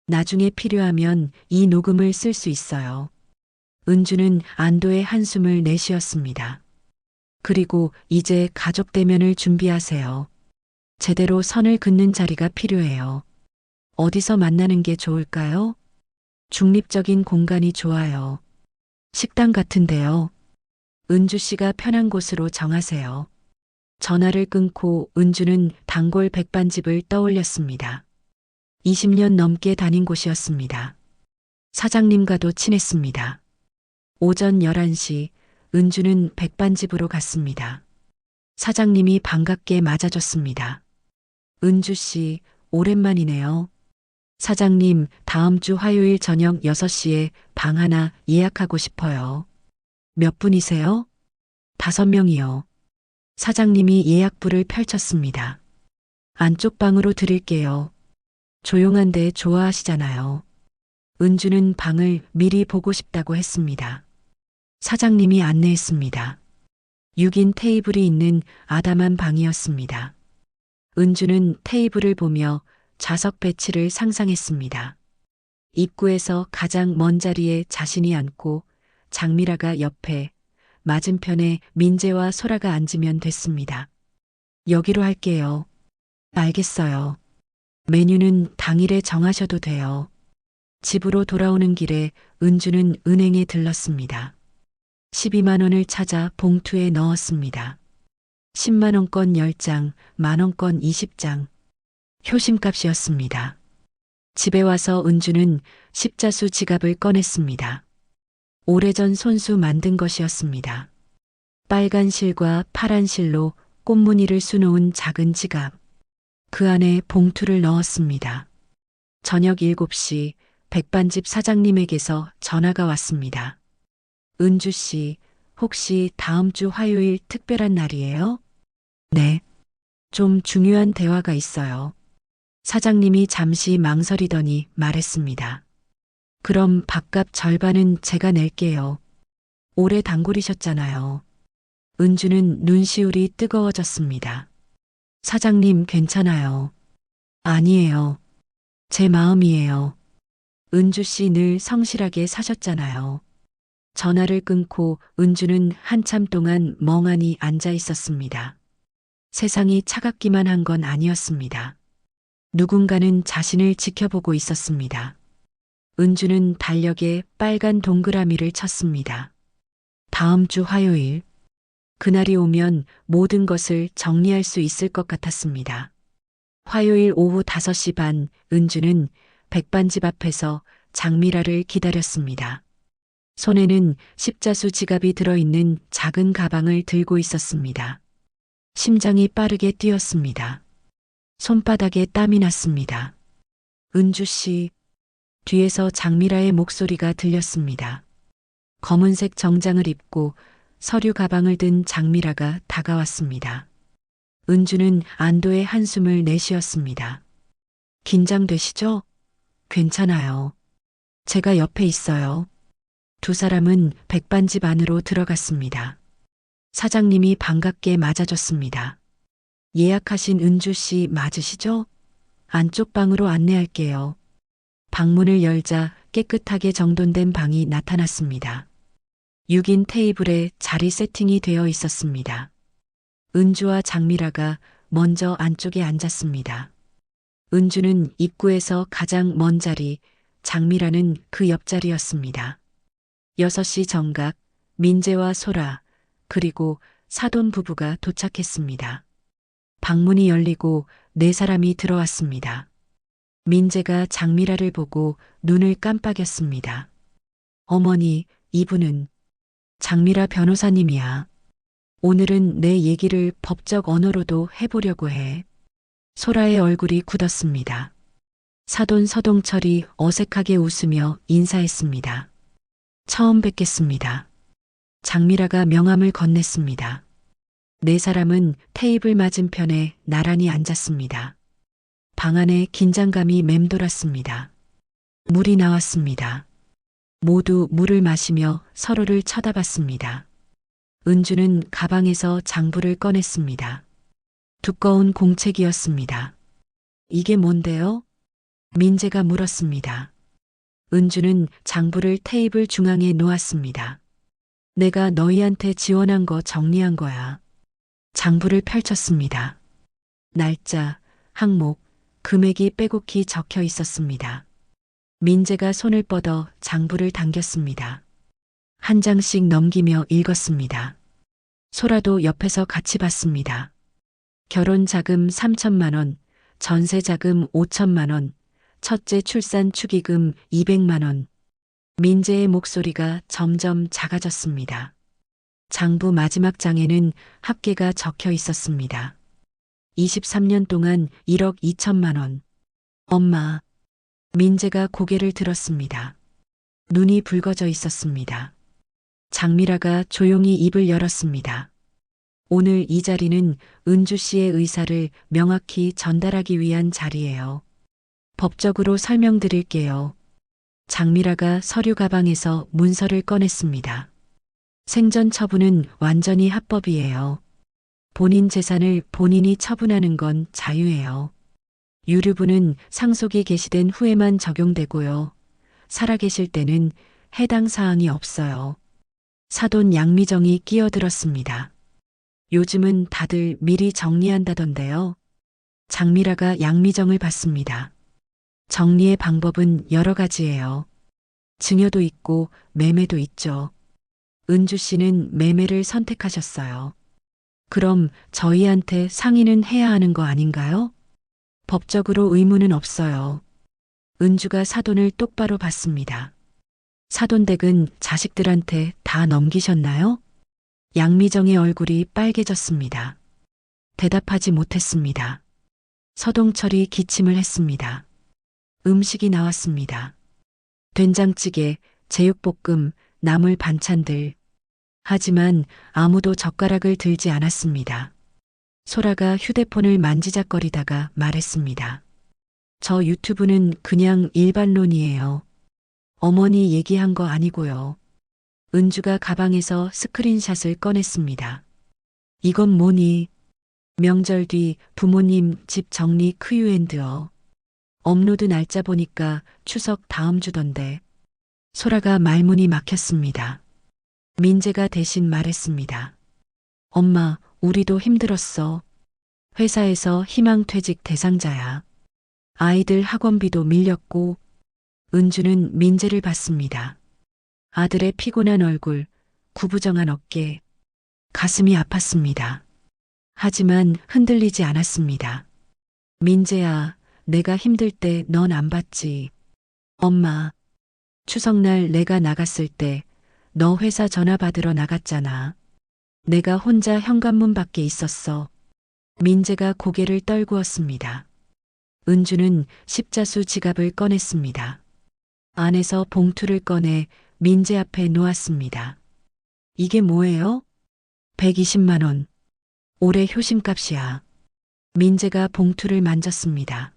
나중에 필요하면 이 녹음을 쓸 수 있어요. 은주는 안도의 한숨을 내쉬었습니다. 그리고 이제 가족 대면을 준비하세요. 제대로 선을 긋는 자리가 필요해요. 어디서 만나는 게 좋을까요? 중립적인 공간이 좋아요. 식당 같은데요. 은주 씨가 편한 곳으로 정하세요. 전화를 끊고 은주는 단골 백반집을 떠올렸습니다. 20년 넘게 다닌 곳이었습니다. 사장님과도 친했습니다. 오전 11시 은주는 백반집으로 갔습니다. 사장님이 반갑게 맞아줬습니다. 은주 씨, 오랜만이네요. 사장님, 다음 주 화요일 저녁 6시에 방 하나 예약하고 싶어요. 몇 분이세요? 5명이요. 사장님이 예약부를 펼쳤습니다. 안쪽 방으로 드릴게요. 조용한데 좋아하시잖아요. 은주는 방을 미리 보고 싶다고 했습니다. 사장님이 안내했습니다. 6인 테이블이 있는 아담한 방이었습니다. 은주는 테이블을 보며 좌석 배치를 상상했습니다. 입구에서 가장 먼 자리에 자신이 앉고 장미라가 옆에, 맞은편에 민재와 소라가 앉으면 됐습니다. 여기로 할게요. 알겠어요. 메뉴는 당일에 정하셔도 돼요. 집으로 돌아오는 길에 은주는 은행에 들렀습니다. 12만 원을 찾아 봉투에 넣었습니다. 10만 원권 10장, 만원권 20장. 효심값이었습니다. 집에 와서 은주는 십자수 지갑을 꺼냈습니다. 오래전 손수 만든 것이었습니다. 빨간 실과 파란 실로 꽃무늬를 수놓은 작은 지갑. 그 안에 봉투를 넣었습니다. 저녁 7시 백반집 사장님에게서 전화가 왔습니다. 은주 씨, 혹시 다음 주 화요일 특별한 날이에요? 네. 좀 중요한 대화가 있어요. 사장님이 잠시 망설이더니 말했습니다. 그럼 밥값 절반은 제가 낼게요. 오래 단골이셨잖아요. 은주는 눈시울이 뜨거워졌습니다. 사장님 괜찮아요. 아니에요. 제 마음이에요. 은주 씨 늘 성실하게 사셨잖아요. 전화를 끊고 은주는 한참 동안 멍하니 앉아 있었습니다. 세상이 차갑기만 한 건 아니었습니다. 누군가는 자신을 지켜보고 있었습니다. 은주는 달력에 빨간 동그라미를 쳤습니다. 다음 주 화요일. 그날이 오면 모든 것을 정리할 수 있을 것 같았습니다. 화요일 오후 5시 반, 은주는 백반집 앞에서 장미라를 기다렸습니다. 손에는 십자수 지갑이 들어있는 작은 가방을 들고 있었습니다. 심장이 빠르게 뛰었습니다. 손바닥에 땀이 났습니다. 은주 씨, 뒤에서 장미라의 목소리가 들렸습니다. 검은색 정장을 입고 서류 가방을 든 장미라가 다가왔습니다. 은주는 안도의 한숨을 내쉬었습니다. 긴장되시죠? 괜찮아요. 제가 옆에 있어요. 두 사람은 백반집 안으로 들어갔습니다. 사장님이 반갑게 맞아줬습니다. 예약하신 은주 씨 맞으시죠? 안쪽 방으로 안내할게요. 방문을 열자 깨끗하게 정돈된 방이 나타났습니다. 6인 테이블에 자리 세팅이 되어 있었습니다. 은주와 장미라가 먼저 안쪽에 앉았습니다. 은주는 입구에서 가장 먼 자리, 장미라는 그 옆자리였습니다. 6시 정각, 민재와 소라, 그리고 사돈 부부가 도착했습니다. 방문이 열리고 4사람이 들어왔습니다. 민재가 장미라를 보고 눈을 깜빡였습니다. 어머니, 이분은 장미라 변호사님이야. 오늘은 내 얘기를 법적 언어로도 해보려고 해. 소라의 얼굴이 굳었습니다. 사돈 서동철이 어색하게 웃으며 인사했습니다. 처음 뵙겠습니다. 장미라가 명함을 건넸습니다. 4사람은 테이블 맞은편에 나란히 앉았습니다. 방 안에 긴장감이 맴돌았습니다. 물이 나왔습니다. 모두 물을 마시며 서로를 쳐다봤습니다. 은주는 가방에서 장부를 꺼냈습니다. 두꺼운 공책이었습니다. 이게 뭔데요? 민재가 물었습니다. 은주는 장부를 테이블 중앙에 놓았습니다. 내가 너희한테 지원한 거 정리한 거야. 장부를 펼쳤습니다. 날짜, 항목, 금액이 빼곡히 적혀 있었습니다. 민재가 손을 뻗어 장부를 당겼습니다. 한 장씩 넘기며 읽었습니다. 소라도 옆에서 같이 봤습니다. 결혼 자금 3천만 원, 전세 자금 5천만 원, 첫째 출산 축의금 200만 원. 민재의 목소리가 점점 작아졌습니다. 장부 마지막 장에는 합계가 적혀 있었습니다. 23년 동안 1억 2천만 원. 엄마. 민재가 고개를 들었습니다. 눈이 붉어져 있었습니다. 장미라가 조용히 입을 열었습니다. 오늘 이 자리는 은주 씨의 의사를 명확히 전달하기 위한 자리예요. 법적으로 설명드릴게요. 장미라가 서류 가방에서 문서를 꺼냈습니다. 생전 처분은 완전히 합법이에요. 본인 재산을 본인이 처분하는 건 자유예요. 유류분은 상속이 개시된 후에만 적용되고요. 살아계실 때는 해당 사항이 없어요. 사돈 양미정이 끼어들었습니다. 요즘은 다들 미리 정리한다던데요. 장미라가 양미정을 받습니다. 정리의 방법은 여러 가지예요. 증여도 있고 매매도 있죠. 은주 씨는 매매를 선택하셨어요. 그럼 저희한테 상의는 해야 하는 거 아닌가요? 법적으로 의무는 없어요. 은주가 사돈을 똑바로 봤습니다. 사돈댁은 자식들한테 다 넘기셨나요? 양미정의 얼굴이 빨개졌습니다. 대답하지 못했습니다. 서동철이 기침을 했습니다. 음식이 나왔습니다. 된장찌개, 제육볶음, 나물 반찬들. 하지만 아무도 젓가락을 들지 않았습니다. 소라가 휴대폰을 만지작거리다가 말했습니다. 저 유튜브는 그냥 일반론이에요. 어머니 얘기한 거 아니고요. 은주가 가방에서 스크린샷을 꺼냈습니다. 이건 뭐니? 명절 뒤 부모님 집 정리 크유앤드어. 업로드 날짜 보니까 추석 다음 주던데. 소라가 말문이 막혔습니다. 민재가 대신 말했습니다. 엄마, 우리도 힘들었어. 회사에서 희망퇴직 대상자야. 아이들 학원비도 밀렸고. 은주는 민재를 봤습니다. 아들의 피곤한 얼굴, 구부정한 어깨, 가슴이 아팠습니다. 하지만 흔들리지 않았습니다. 민재야, 내가 힘들 때 넌 안 봤지. 엄마, 추석날 내가 나갔을 때 너 회사 전화 받으러 나갔잖아. 내가 혼자 현관문 밖에 있었어. 민재가 고개를 떨구었습니다. 은주는 십자수 지갑을 꺼냈습니다. 안에서 봉투를 꺼내 민재 앞에 놓았습니다. 이게 뭐예요? 120만 원. 올해 효심값이야. 민재가 봉투를 만졌습니다.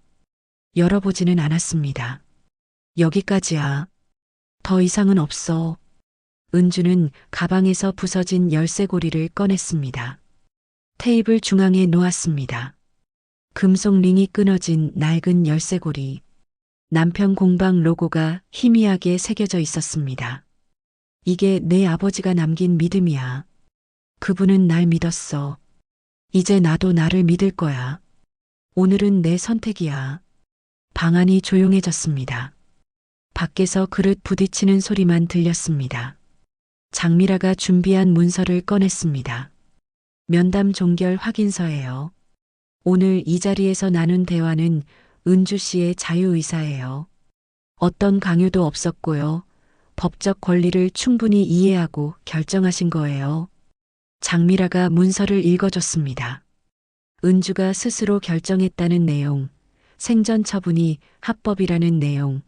열어보지는 않았습니다. 여기까지야. 더 이상은 없어. 은주는 가방에서 부서진 열쇠고리를 꺼냈습니다. 테이블 중앙에 놓았습니다. 금속 링이 끊어진 낡은 열쇠고리. 남편 공방 로고가 희미하게 새겨져 있었습니다. 이게 내 아버지가 남긴 믿음이야. 그분은 날 믿었어. 이제 나도 나를 믿을 거야. 오늘은 내 선택이야. 방 안이 조용해졌습니다. 밖에서 그릇 부딪히는 소리만 들렸습니다. 장미라가 준비한 문서를 꺼냈습니다. 면담 종결 확인서예요. 오늘 이 자리에서 나눈 대화는 은주 씨의 자유의사예요. 어떤 강요도 없었고요. 법적 권리를 충분히 이해하고 결정하신 거예요. 장미라가 문서를 읽어줬습니다. 은주가 스스로 결정했다는 내용, 생전 처분이 합법이라는 내용,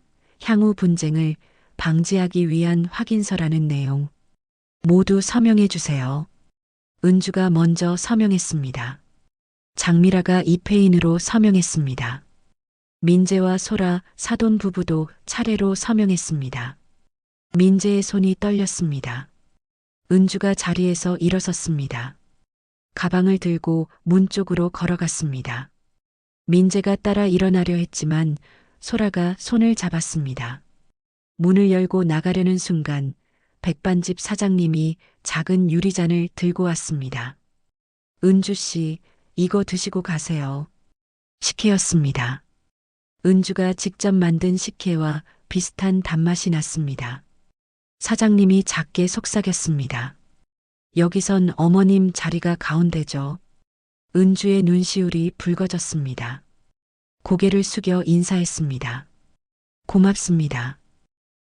향후 분쟁을 방지하기 위한 확인서라는 내용. 모두 서명해 주세요. 은주가 먼저 서명했습니다. 장미라가 입회인으로 서명했습니다. 민재와 소라 사돈 부부도 차례로 서명했습니다. 민재의 손이 떨렸습니다. 은주가 자리에서 일어섰습니다. 가방을 들고 문 쪽으로 걸어갔습니다. 민재가 따라 일어나려 했지만 소라가 손을 잡았습니다. 문을 열고 나가려는 순간 백반집 사장님이 작은 유리잔을 들고 왔습니다. 은주 씨, 이거 드시고 가세요. 식혜였습니다. 은주가 직접 만든 식혜와 비슷한 단맛이 났습니다. 사장님이 작게 속삭였습니다. 여기선 어머님 자리가 가운데죠. 은주의 눈시울이 붉어졌습니다. 고개를 숙여 인사했습니다. 고맙습니다.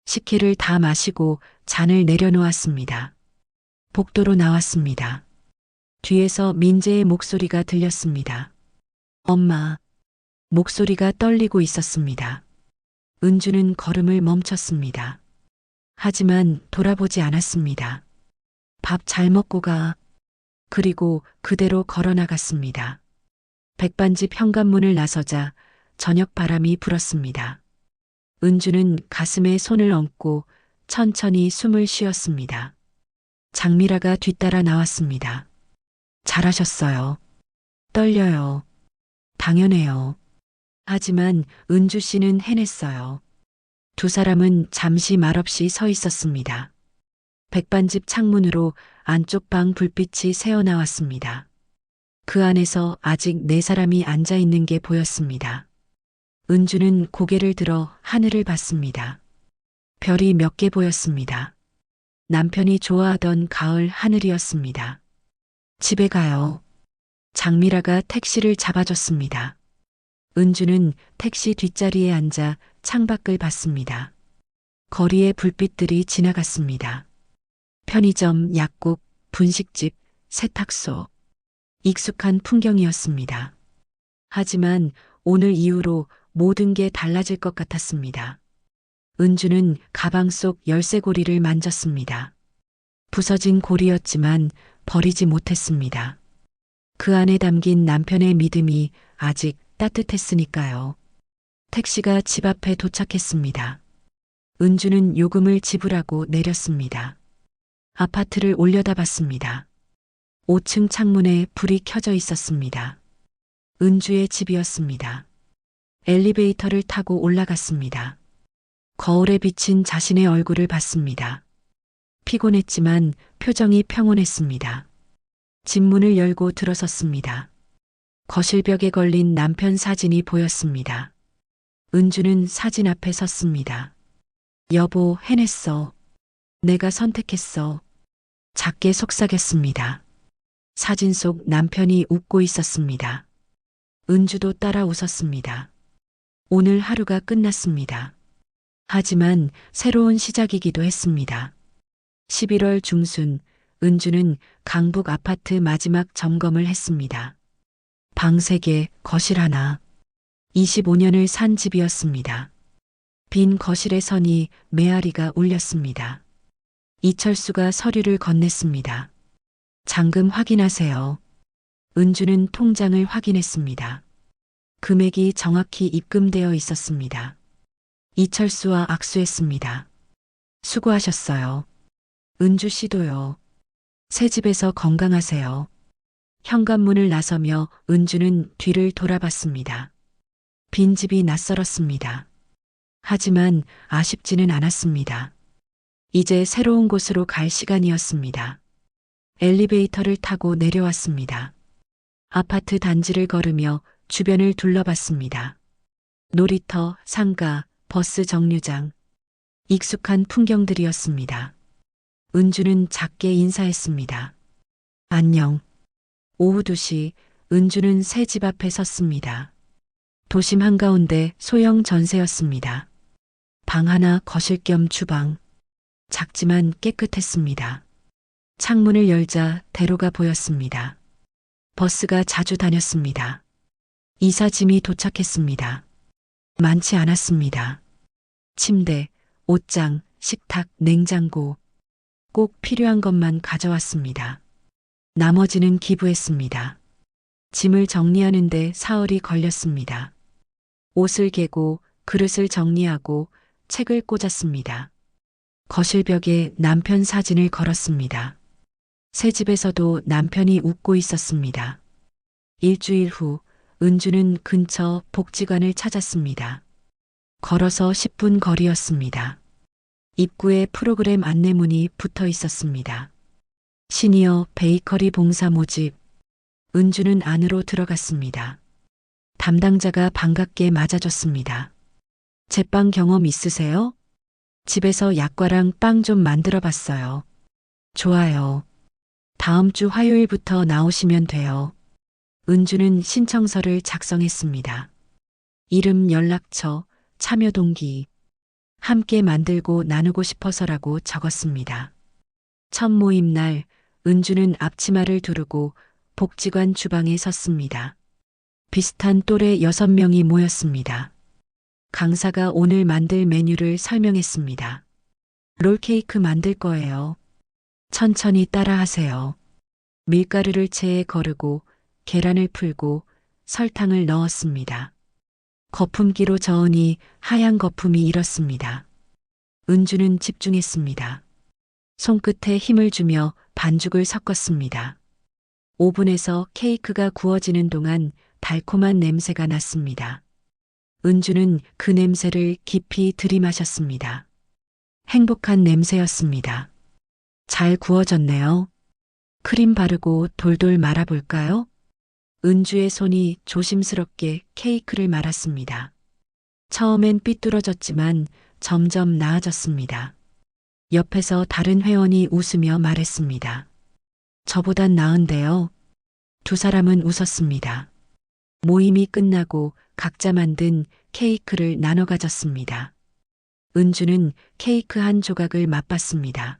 식혜를 다 마시고 잔을 내려놓았습니다. 복도로 나왔습니다. 뒤에서 민재의 목소리가 들렸습니다. 엄마. 목소리가 떨리고 있었습니다. 은주는 걸음을 멈췄습니다. 하지만 돌아보지 않았습니다. 밥 잘 먹고 가. 그리고 그대로 걸어 나갔습니다. 백반집 현관문을 나서자 저녁 바람이 불었습니다. 은주는 가슴에 손을 얹고 천천히 숨을 쉬었습니다. 장미라가 뒤따라 나왔습니다. 잘하셨어요. 떨려요. 당연해요. 하지만 은주 씨는 해냈어요. 두 사람은 잠시 말없이 서 있었습니다. 백반집 창문으로 안쪽 방 불빛이 새어나왔습니다. 그 안에서 아직 네 사람이 앉아 있는 게 보였습니다. 은주는 고개를 들어 하늘을 봤습니다. 별이 몇 개 보였습니다. 남편이 좋아하던 가을 하늘이었습니다. 집에 가요. 장미라가 택시를 잡아줬습니다. 은주는 택시 뒷자리에 앉아 창밖을 봤습니다. 거리의 불빛들이 지나갔습니다. 편의점, 약국, 분식집, 세탁소. 익숙한 풍경이었습니다. 하지만 오늘 이후로 모든 게 달라질 것 같았습니다. 은주는 가방 속 열쇠고리를 만졌습니다. 부서진 고리였지만 버리지 못했습니다. 그 안에 담긴 남편의 믿음이 아직 따뜻했으니까요. 택시가 집 앞에 도착했습니다. 은주는 요금을 지불하고 내렸습니다. 아파트를 올려다봤습니다. 5층 창문에 불이 켜져 있었습니다. 은주의 집이었습니다. 엘리베이터를 타고 올라갔습니다. 거울에 비친 자신의 얼굴을 봤습니다. 피곤했지만 표정이 평온했습니다. 집 문을 열고 들어섰습니다. 거실벽에 걸린 남편 사진이 보였습니다. 은주는 사진 앞에 섰습니다. 여보, 해냈어. 내가 선택했어. 작게 속삭였습니다. 사진 속 남편이 웃고 있었습니다. 은주도 따라 웃었습니다. 오늘 하루가 끝났습니다. 하지만 새로운 시작이기도 했습니다. 11월 중순, 은주는 강북 아파트 마지막 점검을 했습니다. 방 3개, 거실 하나. 25년을 산 집이었습니다. 빈 거실의 선이 메아리가 울렸습니다. 이철수가 서류를 건넸습니다. 잔금 확인하세요. 은주는 통장을 확인했습니다. 금액이 정확히 입금되어 있었습니다. 이철수와 악수했습니다. 수고하셨어요. 은주 씨도요. 새 집에서 건강하세요. 현관문을 나서며 은주는 뒤를 돌아봤습니다. 빈집이 낯설었습니다. 하지만 아쉽지는 않았습니다. 이제 새로운 곳으로 갈 시간이었습니다. 엘리베이터를 타고 내려왔습니다. 아파트 단지를 걸으며 주변을 둘러봤습니다. 놀이터, 상가, 버스 정류장. 익숙한 풍경들이었습니다. 은주는 작게 인사했습니다. 안녕. 오후 2시, 은주는 새 집 앞에 섰습니다. 도심 한가운데 소형 전세였습니다. 방 하나, 거실 겸 주방. 작지만 깨끗했습니다. 창문을 열자 대로가 보였습니다. 버스가 자주 다녔습니다. 이사짐이 도착했습니다. 많지 않았습니다. 침대, 옷장, 식탁, 냉장고. 꼭 필요한 것만 가져왔습니다. 나머지는 기부했습니다. 짐을 정리하는데 사흘이 걸렸습니다. 옷을 개고 그릇을 정리하고 책을 꽂았습니다. 거실벽에 남편 사진을 걸었습니다. 새 집에서도 남편이 웃고 있었습니다. 일주일 후 은주는 근처 복지관을 찾았습니다. 걸어서 10분 거리였습니다. 입구에 프로그램 안내문이 붙어 있었습니다. 시니어 베이커리 봉사 모집. 은주는 안으로 들어갔습니다. 담당자가 반갑게 맞아줬습니다. 제빵 경험 있으세요? 집에서 약과랑 빵 좀 만들어 봤어요. 좋아요. 다음 주 화요일부터 나오시면 돼요. 은주는 신청서를 작성했습니다. 이름, 연락처, 참여 동기. 함께 만들고 나누고 싶어서라고 적었습니다. 첫 모임 날 은주는 앞치마를 두르고 복지관 주방에 섰습니다. 비슷한 또래 6명이 모였습니다. 강사가 오늘 만들 메뉴를 설명했습니다. 롤케이크 만들 거예요. 천천히 따라하세요. 밀가루를 체에 거르고 계란을 풀고 설탕을 넣었습니다. 거품기로 저으니 하얀 거품이 일었습니다. 은주는 집중했습니다. 손끝에 힘을 주며 반죽을 섞었습니다. 오븐에서 케이크가 구워지는 동안 달콤한 냄새가 났습니다. 은주는 그 냄새를 깊이 들이마셨습니다. 행복한 냄새였습니다. 잘 구워졌네요. 크림 바르고 돌돌 말아볼까요? 은주의 손이 조심스럽게 케이크를 말았습니다. 처음엔 삐뚤어졌지만 점점 나아졌습니다. 옆에서 다른 회원이 웃으며 말했습니다. 저보단 나은데요. 두 사람은 웃었습니다. 모임이 끝나고 각자 만든 케이크를 나눠 가졌습니다. 은주는 케이크 한 조각을 맛봤습니다.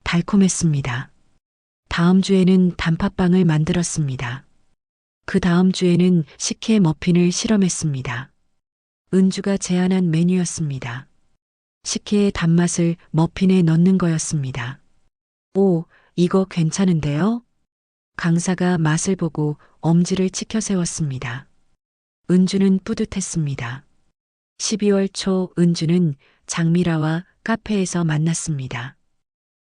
달콤했습니다. 다음 주에는 단팥빵을 만들었습니다. 그 다음 주에는 식혜 머핀을 실험했습니다. 은주가 제안한 메뉴였습니다. 식혜의 단맛을 머핀에 넣는 거였습니다. 오, 이거 괜찮은데요? 강사가 맛을 보고 엄지를 치켜 세웠습니다. 은주는 뿌듯했습니다. 12월 초 은주는 장미라와 카페에서 만났습니다.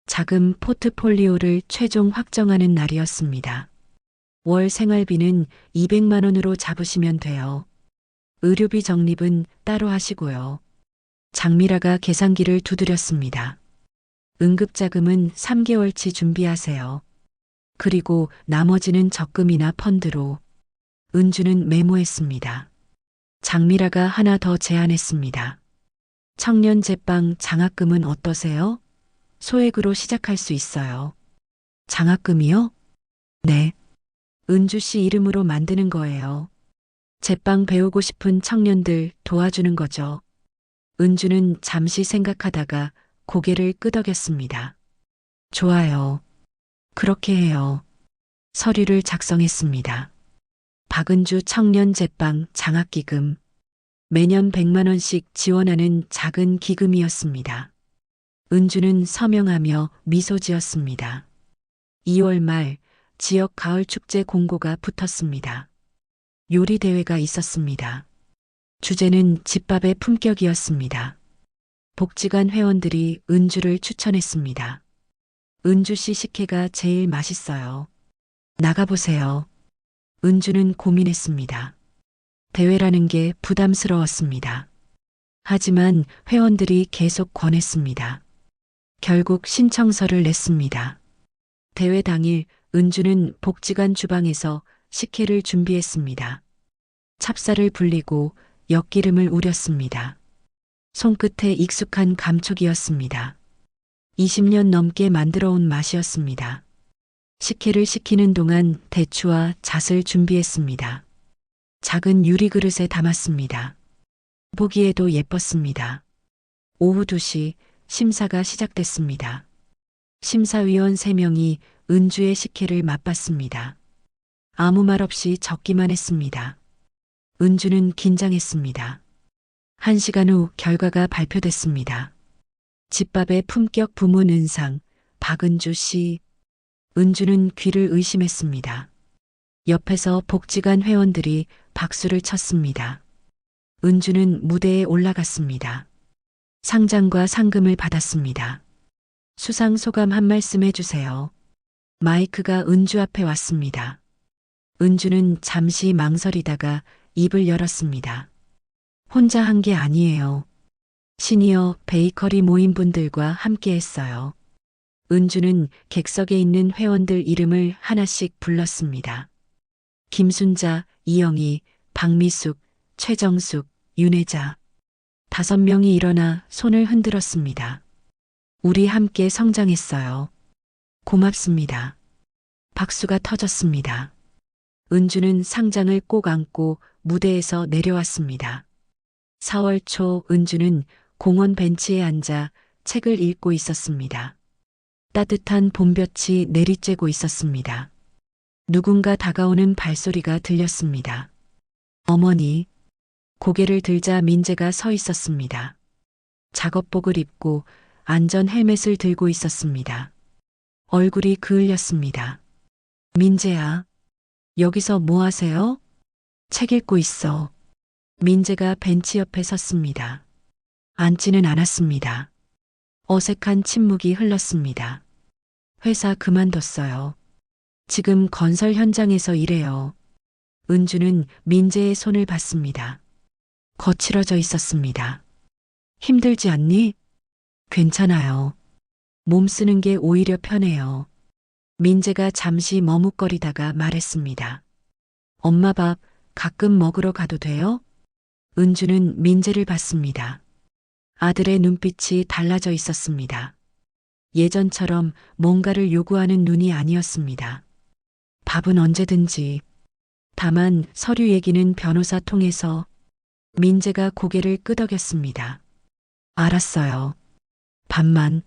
작은 포트폴리오를 최종 확정하는 날이었습니다. 월 생활비는 200만 원으로 잡으시면 돼요. 의료비 적립은 따로 하시고요. 장미라가 계산기를 두드렸습니다. 응급자금은 3개월치 준비하세요. 그리고 나머지는 적금이나 펀드로. 은주는 메모했습니다. 장미라가 하나 더 제안했습니다. 청년 제빵 장학금은 어떠세요? 소액으로 시작할 수 있어요. 장학금이요? 네. 은주 씨 이름으로 만드는 거예요. 제빵 배우고 싶은 청년들 도와주는 거죠. 은주는 잠시 생각하다가 고개를 끄덕였습니다. 좋아요. 그렇게 해요. 서류를 작성했습니다. 박은주 청년 제빵 장학기금. 매년 100만 원씩 지원하는 작은 기금이었습니다. 은주는 서명하며 미소 지었습니다. 2월 말 지역 가을 축제 공고가 붙었습니다. 요리 대회가 있었습니다. 주제는 집밥의 품격이었습니다. 복지관 회원들이 은주를 추천했습니다. 은주 씨 식혜가 제일 맛있어요. 나가보세요. 은주는 고민했습니다. 대회라는 게 부담스러웠습니다. 하지만 회원들이 계속 권했습니다. 결국 신청서를 냈습니다. 대회 당일 은주는 복지관 주방에서 식혜를 준비했습니다. 찹쌀을 불리고 엿기름을 우렸습니다. 손끝에 익숙한 감촉이었습니다. 20년 넘게 만들어 온 맛이었습니다. 식혜를 식히는 동안 대추와 잣을 준비했습니다. 작은 유리 그릇에 담았습니다. 보기에도 예뻤습니다. 오후 2시 심사가 시작됐습니다. 심사위원 3명이 은주의 식혜를 맛봤습니다. 아무 말 없이 적기만 했습니다. 은주는 긴장했습니다. 1시간 후 결과가 발표됐습니다. 집밥의 품격 부문 은상 박은주 씨. 은주는 귀를 의심했습니다. 옆에서 복지관 회원들이 박수를 쳤습니다. 은주는 무대에 올라갔습니다. 상장과 상금을 받았습니다. 수상 소감 한 말씀 해주세요. 마이크가 은주 앞에 왔습니다. 은주는 잠시 망설이다가 입을 열었습니다. 혼자 한 게 아니에요. 시니어 베이커리 모임분들과 함께 했어요. 은주는 객석에 있는 회원들 이름을 하나씩 불렀습니다. 김순자, 이영희, 박미숙, 최정숙, 윤혜자. 5명이 일어나 손을 흔들었습니다. 우리 함께 성장했어요. 고맙습니다. 박수가 터졌습니다. 은주는 상장을 꼭 안고 무대에서 내려왔습니다. 4월 초 은주는 공원 벤치에 앉아 책을 읽고 있었습니다. 따뜻한 봄볕이 내리쬐고 있었습니다. 누군가 다가오는 발소리가 들렸습니다. 어머니. 고개를 들자 민재가 서 있었습니다. 작업복을 입고 안전 헬멧을 들고 있었습니다. 얼굴이 그을렸습니다. 민재야. 여기서 뭐 하세요? 책 읽고 있어. 민재가 벤치 옆에 섰습니다. 앉지는 않았습니다. 어색한 침묵이 흘렀습니다. 회사 그만뒀어요. 지금 건설 현장에서 일해요. 은주는 민재의 손을 봤습니다. 거칠어져 있었습니다. 힘들지 않니? 괜찮아요. 몸 쓰는 게 오히려 편해요. 민재가 잠시 머뭇거리다가 말했습니다. 엄마 밥 가끔 먹으러 가도 돼요? 은주는 민재를 봤습니다. 아들의 눈빛이 달라져 있었습니다. 예전처럼 뭔가를 요구하는 눈이 아니었습니다. 밥은 언제든지. 다만 서류 얘기는 변호사 통해서. 민재가 고개를 끄덕였습니다. 알았어요. 밥만.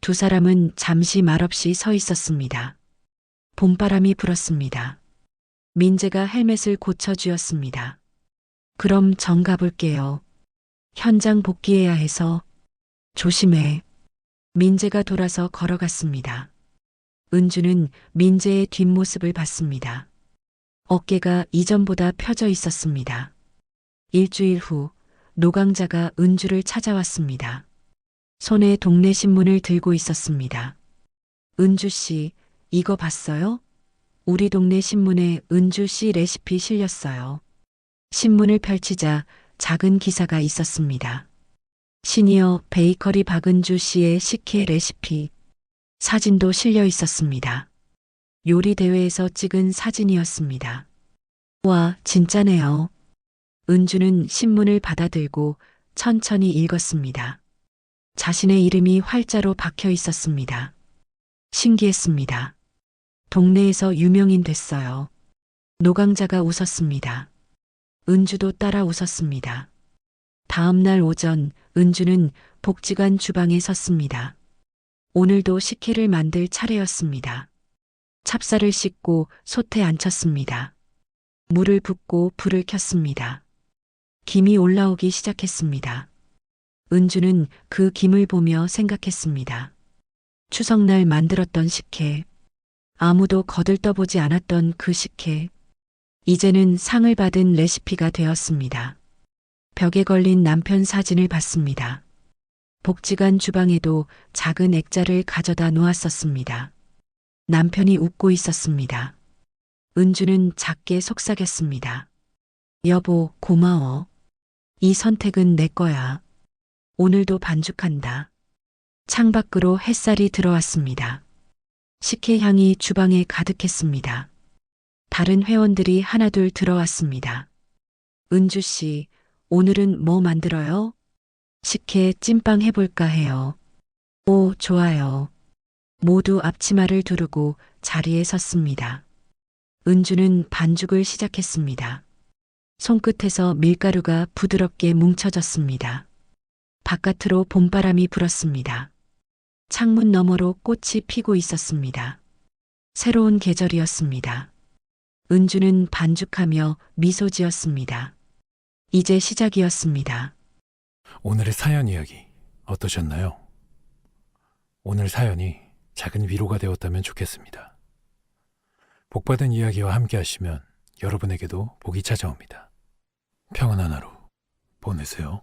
두 사람은 잠시 말없이 서 있었습니다. 봄바람이 불었습니다. 민재가 헬멧을 고쳐주었습니다. 그럼 전 가볼게요. 현장 복귀해야 해서. 조심해. 민재가 돌아서 걸어갔습니다. 은주는 민재의 뒷모습을 봤습니다. 어깨가 이전보다 펴져 있었습니다. 일주일 후 노강자가 은주를 찾아왔습니다. 손에 동네 신문을 들고 있었습니다. 은주 씨, 이거 봤어요? 우리 동네 신문에 은주 씨 레시피 실렸어요. 신문을 펼치자 작은 기사가 있었습니다. 시니어 베이커리 박은주 씨의 식혜 레시피. 사진도 실려 있었습니다. 요리 대회에서 찍은 사진이었습니다. 와, 진짜네요. 은주는 신문을 받아들고 천천히 읽었습니다. 자신의 이름이 활자로 박혀 있었습니다. 신기했습니다. 동네에서 유명인 됐어요. 노강자가 웃었습니다. 은주도 따라 웃었습니다. 다음 날 오전 은주는 복지관 주방에 섰습니다. 오늘도 식혜를 만들 차례였습니다. 찹쌀을 씻고 솥에 앉혔습니다. 물을 붓고 불을 켰습니다. 김이 올라오기 시작했습니다. 은주는 그 김을 보며 생각했습니다. 추석날 만들었던 식혜. 아무도 거들떠보지 않았던 그 식혜. 이제는 상을 받은 레시피가 되었습니다. 벽에 걸린 남편 사진을 봤습니다. 복지관 주방에도 작은 액자를 가져다 놓았었습니다. 남편이 웃고 있었습니다. 은주는 작게 속삭였습니다. 여보, 고마워. 이 선택은 내 거야. 오늘도 반죽한다. 창밖으로 햇살이 들어왔습니다. 식혜 향이 주방에 가득했습니다. 다른 회원들이 하나둘 들어왔습니다. 은주 씨, 오늘은 뭐 만들어요? 식혜 찐빵 해볼까 해요. 오, 좋아요. 모두 앞치마를 두르고 자리에 섰습니다. 은주는 반죽을 시작했습니다. 손끝에서 밀가루가 부드럽게 뭉쳐졌습니다. 바깥으로 봄바람이 불었습니다. 창문 너머로 꽃이 피고 있었습니다. 새로운 계절이었습니다. 은주는 반죽하며 미소 지었습니다. 이제 시작이었습니다. 오늘의 사연 이야기 어떠셨나요? 오늘 사연이 작은 위로가 되었다면 좋겠습니다. 복받은 이야기와 함께 하시면 여러분에게도 복이 찾아옵니다. 평안한 하루 보내세요.